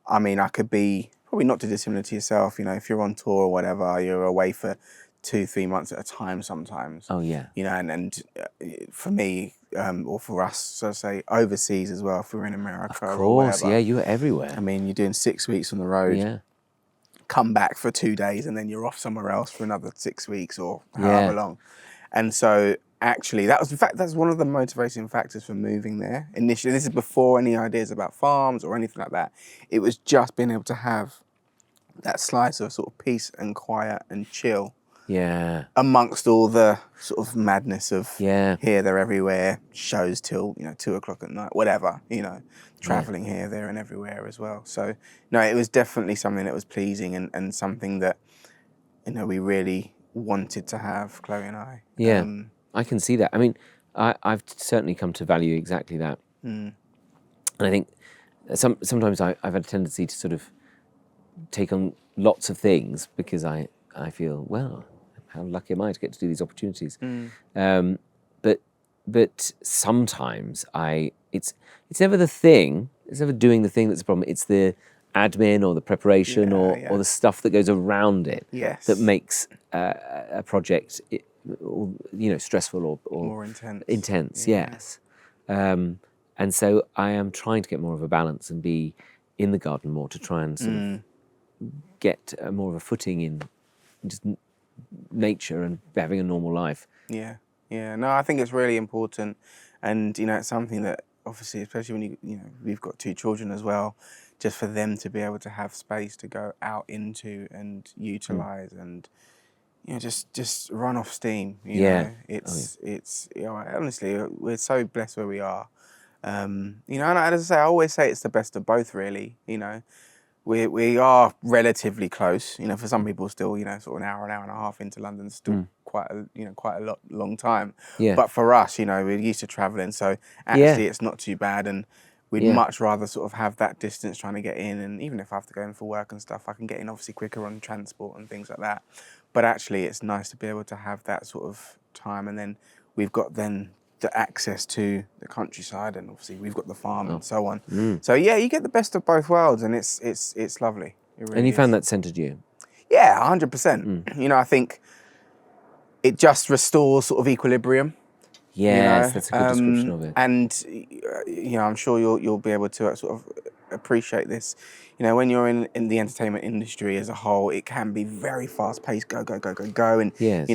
I mean, I could be probably not too dissimilar to yourself. You know, if you're on tour or whatever, you're away for 2-3 months at a time sometimes. Oh, yeah. You know, and for me, or for us, so to say, overseas as well, if we're in America Of or course, whatever. yeah, you were everywhere. I mean, you're doing 6 weeks on the road, Yeah. come back for 2 days, and then you're off somewhere else for another 6 weeks or however long. And so actually, that's one of the motivating factors for moving there. Initially, this is before any ideas about farms or anything like that. It was just being able to have that slice of sort of peace and quiet and chill. Yeah. Amongst all the sort of madness of Yeah. here, there, everywhere, shows till 2 o'clock at night, whatever, traveling here, there, and everywhere as well. So no, it was definitely something that was pleasing and something that we really wanted to have, Chloe and I. Yeah, I can see that. I mean, I've certainly come to value exactly that. And I think sometimes I've had a tendency to sort of take on lots of things because I feel, well, how lucky am I to get to do these opportunities? But sometimes it's never the thing. It's never doing the thing that's the problem. It's the admin or the preparation or the stuff that goes around it that makes a project stressful or more intense. Intense, yes. And so I am trying to get more of a balance and be in the garden more to try and sort of get more of a footing in just nature and having a normal life. Yeah. No, I think it's really important, and it's something that obviously, especially when we've got 2 children as well, just for them to be able to have space to go out into and utilize and just run off steam. It's honestly, we're so blessed where we are. And as I say, I always say it's the best of both, really. We are relatively close. For some people, still, sort of an hour and a half into London, still quite a long time. Yeah. But for us, we're used to traveling, so actually it's not too bad, and we'd much rather sort of have that distance trying to get in, and even if I have to go in for work and stuff, I can get in obviously quicker on transport and things like that. But actually, it's nice to be able to have that sort of time, and then we've got the access to the countryside, and obviously we've got the farm and so on. So yeah, you get the best of both worlds, and it's lovely. It really And you is. found that centered you? Yeah, 100%. I think it just restores sort of equilibrium. Yes, that's a good description of it. And I'm sure you'll be able to sort of appreciate this. When you're in the entertainment industry as a whole, it can be very fast paced, go, go, go, go, go. And Yes.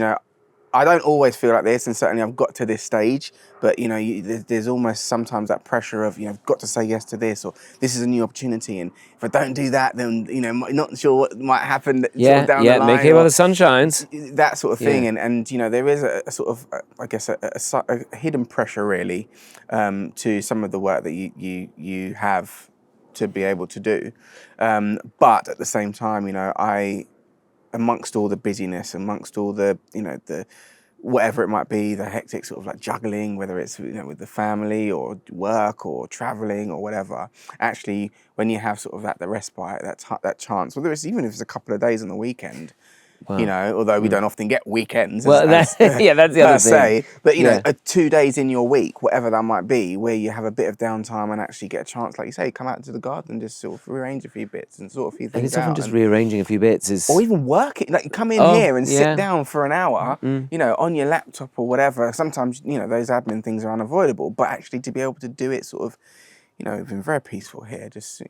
I don't always feel like this, and certainly I've got to this stage, but there's almost sometimes that pressure of I've got to say yes to this, or this is a new opportunity, and if I don't do that, then not sure what might happen sort of down the line. Make hay while the sun shines. That sort of thing, and there is a sort of I guess a hidden pressure really to some of the work that you have to be able to do, but at the same time, amongst all the busyness, amongst all the the whatever it might be, the hectic sort of like juggling, whether it's with the family or work or traveling or whatever, actually when you have sort of the respite, that chance, whether it's even if it's a couple of days on the weekend, although we don't often get weekends. Well, that's the other thing. But 2 days in your week, whatever that might be, where you have a bit of downtime and actually get a chance, like you say, come out into the garden and just sort of rearrange a few bits and sort of a few things out. And it's often just rearranging a few bits or even work it, like you come in here and sit down for an hour, on your laptop or whatever. Sometimes, those admin things are unavoidable, but actually to be able to do it sort of, we've been very peaceful here, just,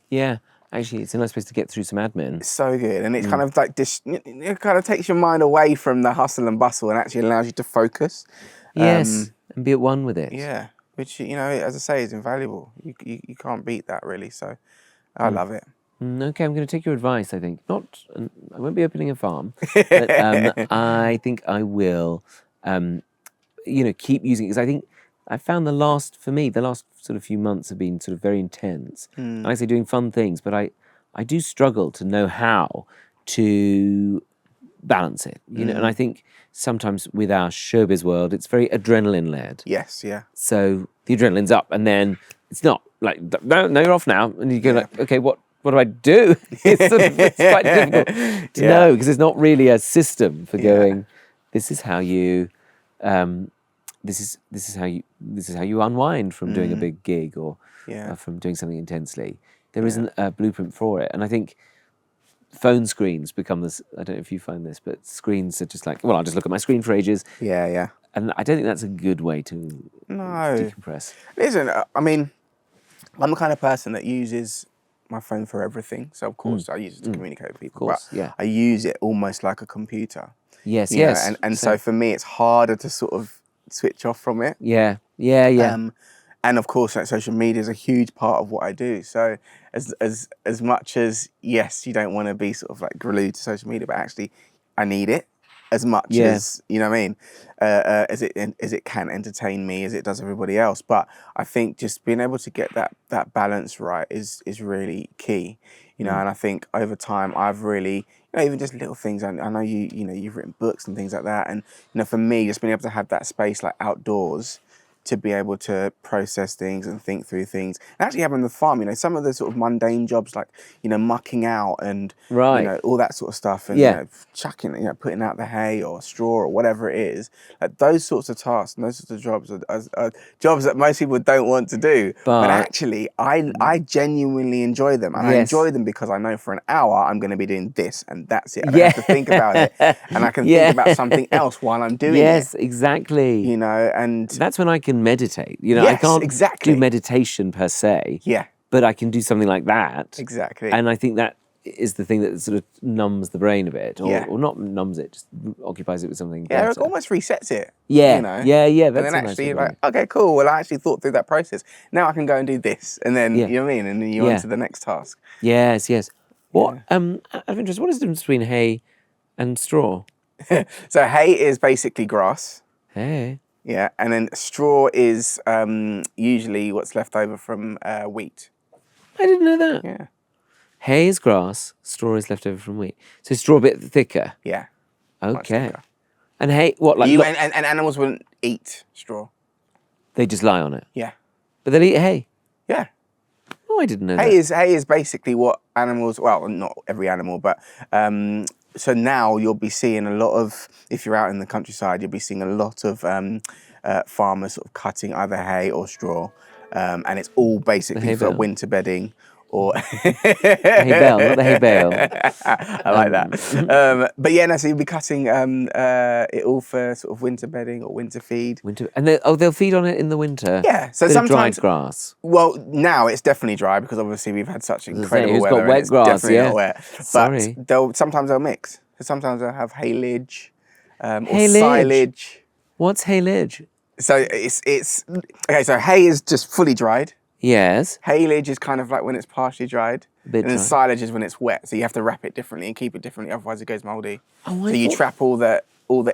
Yeah. Actually, it's a nice place to get through some admin. It's so good, and it's kind of like it kind of takes your mind away from the hustle and bustle, and actually allows you to focus. Yes, and be at one with it. Yeah, which as I say, is invaluable. You can't beat that really. So, I love it. Okay, I'm going to take your advice. I think I won't be opening a farm, but I think I will. Keep using it, because I think I found the last sort of few months have been sort of very intense. And I say doing fun things, but I do struggle to know how to balance it, and I think sometimes with our showbiz world, it's very adrenaline led. Yes, yeah. So the adrenaline's up, and then it's not like, no, you're off now. And you go like, okay, what do I do? It's quite difficult to know, because there's not really a system for going, this is how you, this is how you unwind from doing a big gig or from doing something intensely. There isn't a blueprint for it. And I think phone screens become this, I don't know if you find this, but screens are just like, well, I'll just look at my screen for ages. Yeah, yeah. And I don't think that's a good way to decompress. Listen, I mean, I'm the kind of person that uses my phone for everything. So, of course, I use it to communicate with people. Of course, but I use it almost like a computer. Yes. And so for me, it's harder to sort of switch off from it. Yeah. And of course, like, social media is a huge part of what I do. So as much as, yes, you don't want to be sort of like glued to social media, but actually I need it as much as, you know what I mean, as it can entertain me, as it does everybody else. But I think just being able to get that balance right is really key, and I think over time I've really, even just little things, I know you've written books and things like that. And, for me, just being able to have that space like outdoors to be able to process things and think through things. And actually having the farm, some of the sort of mundane jobs like, mucking out and, all that sort of stuff. And, chucking, putting out the hay or straw or whatever it is. Like those sorts of tasks and those sorts of jobs are jobs that most people don't want to do. But actually, I genuinely enjoy them. And I enjoy them because I know for an hour I'm going to be doing this and that's it. I don't have to think about it. And I can think about something else while I'm doing it. Yes, exactly. And that's when I can meditate. I can't do meditation per se. Yeah. But I can do something like that. Exactly. And I think that is the thing that sort of numbs the brain a bit, or not numbs it, just occupies it with something better. It almost resets it. Yeah. Yeah. That's and then actually you're like, okay, cool. Well, I actually thought through that process. Now I can go and do this, and then you know what I mean, and then you're on to the next task. Yes. What? Out of interest, what is the difference between hay and straw? So hay is basically grass. Hay. Yeah, and then straw is usually what's left over from wheat. I didn't know that. Yeah. Hay is grass, straw is left over from wheat. So straw a bit thicker. Yeah. Okay. And hay, what, like... And animals wouldn't eat straw. They just lie on it. Yeah. But they'll eat hay. Yeah. Oh, I didn't know Hay that. is basically what animals, well, not every animal, but so now you'll be seeing a lot of, if you're out in the countryside, you'll be seeing a lot of farmers sort of cutting either hay or straw, and it's all basically for winter bedding. Or the hay bale, not the hay bale. I like that. But yeah, no, so you'll be cutting it all for sort of winter bedding or winter feed. And they'll feed on it in the winter. Yeah, so sometimes sometimes dried grass. Well, now it's definitely dry because obviously we've had such incredible weather. Got wet it's grass, definitely not wet. Sorry. But sometimes they'll mix. So sometimes they'll have haylage or Haylage? silage. What's haylage? So it's okay. So hay is just fully dried. Yes. Haylage is kind of like when it's partially dried. A bit and then dry. silage is when it's wet. So you have to wrap it differently and keep it differently, otherwise it goes mouldy. Oh, so you trap all the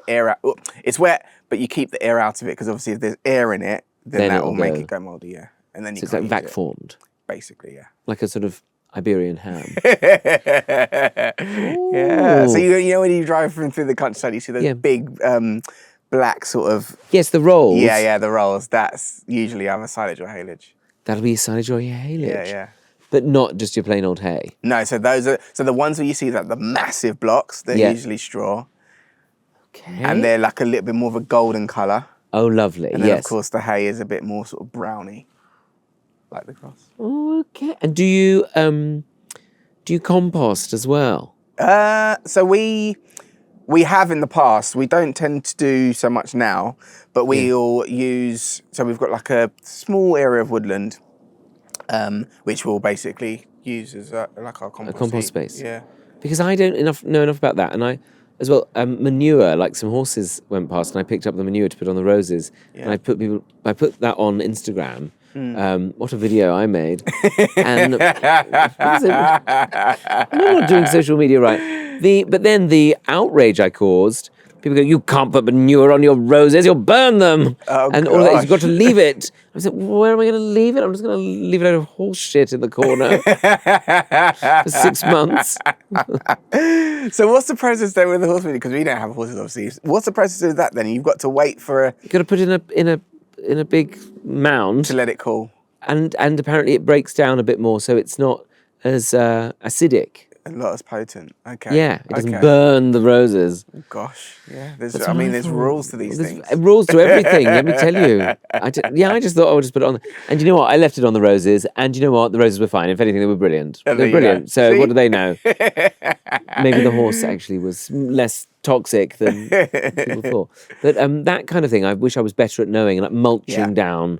air out. It's wet, but you keep the air out of it because obviously if there's air in it, then that will make it go mouldy. Yeah, and then you. So it's like vac formed. Basically, yeah. Like a sort of Iberian ham. Yeah. So you know when you drive through the countryside, you see those big black sort of. Yes, the rolls. Yeah, the rolls. That's usually either silage or haylage. That'll be silage or haylage. Yeah. But not just your plain old hay. No, so the ones where you see that the massive blocks, they're usually straw. Okay. And they're like a little bit more of a golden colour. Oh, lovely. And then of course the hay is a bit more sort of browny, like the grass. Okay. And do you compost as well? So we have in the past. We don't tend to do so much now, but we'll use. So we've got like a small area of woodland, which we'll basically use as like our compost space. Yeah. Because I don't know enough about that, and I as well manure. Like some horses went past, and I picked up the manure to put on the roses, and I put that on Instagram. What a video I made! And I'm not doing social media right. But then the outrage I caused. People go, you can't put manure on your roses, you'll burn them. Oh, and all of that, you've got to leave it. I said, where am I going to leave it? I'm just going to leave it out of horse shit in the corner for 6 months. So what's the process then with the horse? Because we don't have horses, obviously. What's the process with that then? You've got to wait for You've got to put it in a big mound. To let it cool. And apparently it breaks down a bit more, so it's not as acidic. Not as potent. Okay. Yeah, it doesn't burn the roses. Gosh, yeah. There's rules to these things. Rules to everything, let me tell you. I just thought I would just put it on. And you know what? I left it on the roses, and you know what? The roses were fine. If anything, they were brilliant. They were brilliant. So what do they know? Maybe the horse actually was less toxic than people thought. But that kind of thing, I wish I was better at knowing, like mulching down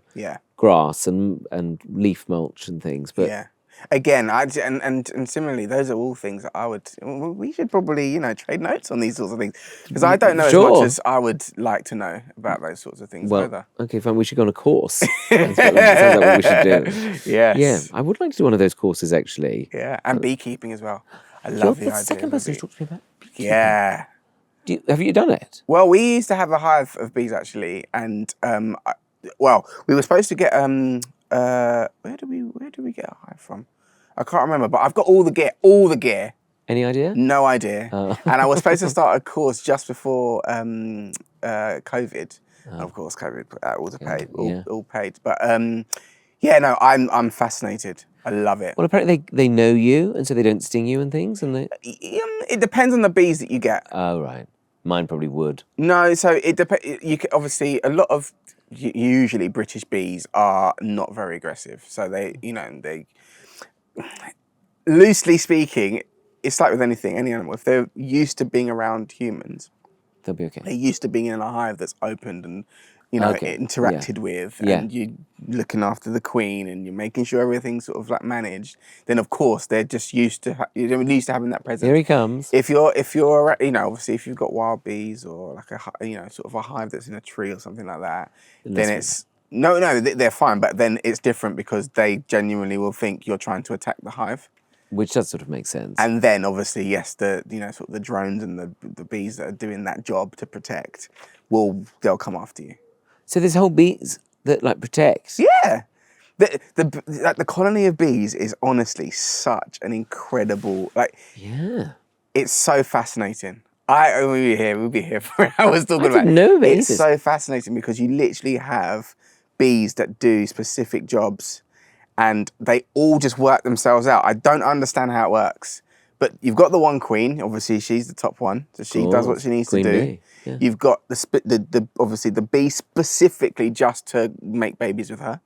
grass and leaf mulch and things. But again, and similarly, those are all things that we should probably, trade notes on these sorts of things. Because I don't know as much as I would like to know about those sorts of things either. Okay, fine, we should go on a course. Sounds like what we should do. Yes. Yeah, I would like to do one of those courses, actually. Yeah, and beekeeping as well. I love the idea. You're the second person who's talked to me about beekeeping. Yeah. Have you done it? Well, we used to have a hive of bees, actually. And, we were supposed to get... where do we get a hive from? I can't remember, but I've got all the gear. Any idea? No idea. And I was supposed to start a course just before COVID. Of course, COVID was paid, all paid. But I'm fascinated. I love it. Well, apparently they know you, and so they don't sting you and things. And it depends on the bees that you get. Oh right, mine probably would. No, so it depends. You can, obviously a lot of usually British bees are not very aggressive, so they loosely speaking, it's like with anything, any animal. If they're used to being around humans, they'll be okay. They're used to being in a hive that's opened and interacted with, and you're looking after the queen and you're making sure everything's sort of like managed. Then of course they're just used to having that presence. Here he comes. If you're obviously if you've got wild bees or like sort of a hive that's in a tree or something like that, then it's. No, they're fine, but then it's different because they genuinely will think you're trying to attack the hive. Which does sort of make sense. And then obviously, yes, the sort of the drones and the bees that are doing that job to protect, they'll come after you. So there's whole bees that like protect? Yeah. The colony of bees is honestly such an incredible, it's so fascinating. We'll be here for hours talking about it. didn't know about It's this. so fascinating because you literally have bees that do specific jobs and they all just work themselves out. I don't understand how it works. But you've got the one queen, obviously she's the top one, so she does what she needs Queen to do. bee, yeah. You've got the obviously the bee specifically just to make babies with her.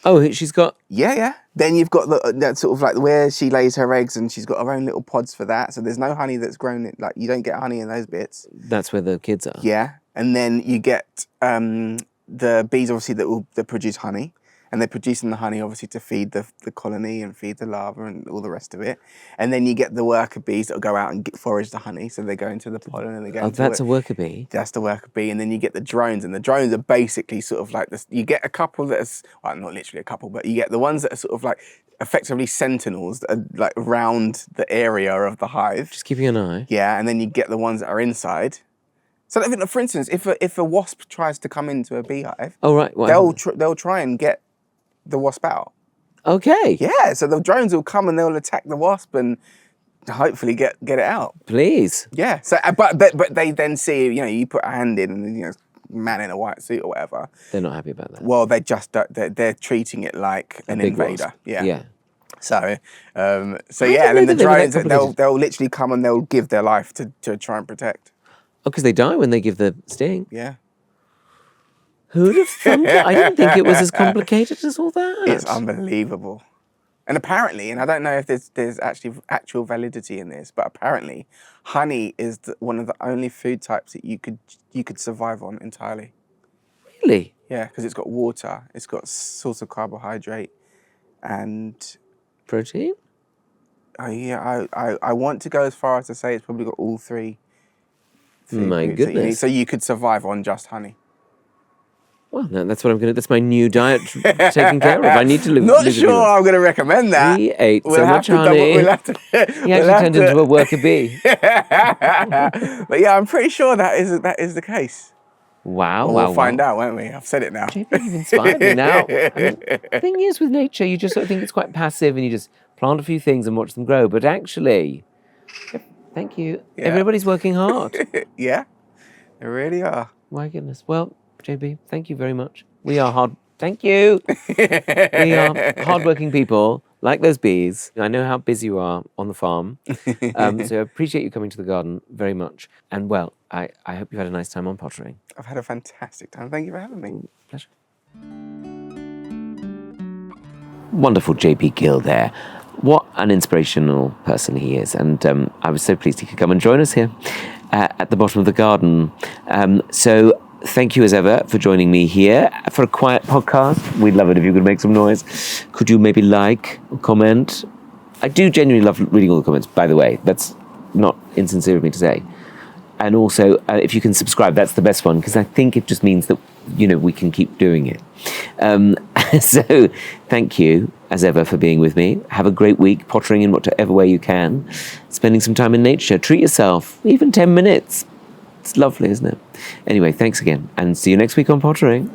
Oh, she's got... Yeah. Then you've got that sort of like where she lays her eggs and she's got her own little pods for that. So there's no honey that's grown, like you don't get honey in those bits. That's where the kids are. Yeah. And then you get the bees obviously that produce honey. And they're producing the honey obviously to feed the colony and feed the larva and all the rest of it. And then you get the worker bees that will go out and forage the honey. So they go into the pollen and they go into that's a worker bee. That's the worker bee. And then you get the drones. And the drones are basically sort of like this. You get a couple that's, well, not literally a couple, but you get the ones that are sort of like effectively sentinels that are like around the area of the hive. Just keeping an eye. Yeah. And then you get the ones that are inside. So for instance, if a wasp tries to come into a beehive, Oh, right. they'll try and get the wasp out. Okay. Yeah, so the drones will come and they'll attack the wasp and hopefully get it out. Please. Yeah. So, but they then see, you put a hand in and man in a white suit or whatever. They're not happy about that. Well, they're treating it like an big invader. wasp. Yeah. Yeah. So, and didn't then know the that they were that drones complicated. they'll literally come and they'll give their life to try and protect. Oh, because they die when they give the sting. Yeah. Who'd have thunk it? I didn't think it was as complicated as all that. It's unbelievable. And apparently, and I don't know if there's actually actual validity in this, but apparently, honey is one of the only food types that you could survive on entirely. Really? Yeah, because it's got water, it's got source of carbohydrate, and Protein? I want to go as far as to say it's probably got all three. My foods that you need. goodness. So you could survive on just honey. Well, no, that's what I'm going to... That's my new diet taken care of. I need to live... Not live sure I'm going to recommend that. We ate We'll so have much to honey. we'll have to, He actually turned into a worker bee. But yeah, I'm pretty sure that is the case. Wow, Well, wow, we'll find wow. out, won't we? I've said it now. JB, you've inspired me now. I mean, the thing is with nature, you just sort of think it's quite passive and you just plant a few things and watch them grow. But actually, thank you. Yeah. Everybody's working hard. Yeah, they really are. My goodness. Well, JB, thank you very much. We are hard... Thank you. We are hardworking people, like those bees. I know how busy you are on the farm. So I appreciate you coming to the garden very much. And, well, I hope you had a nice time on pottering. I've had a fantastic time. Thank you for having me. Pleasure. Wonderful JB Gill there. What an inspirational person he is. And I was so pleased he could come and join us here at the bottom of the garden. So thank you as ever for joining me here for a quiet podcast. We'd love it if you could make some noise. Could you maybe like or comment? I do genuinely love reading all the comments, by the way. That's not insincere of me to say. And also, if you can subscribe, that's the best one, because I think it just means that, we can keep doing it. So thank you, as ever, for being with me. Have a great week, pottering in whatever way you can, spending some time in nature. Treat yourself, even 10 minutes. It's lovely, isn't it? Anyway, thanks again, and see you next week on Pottering.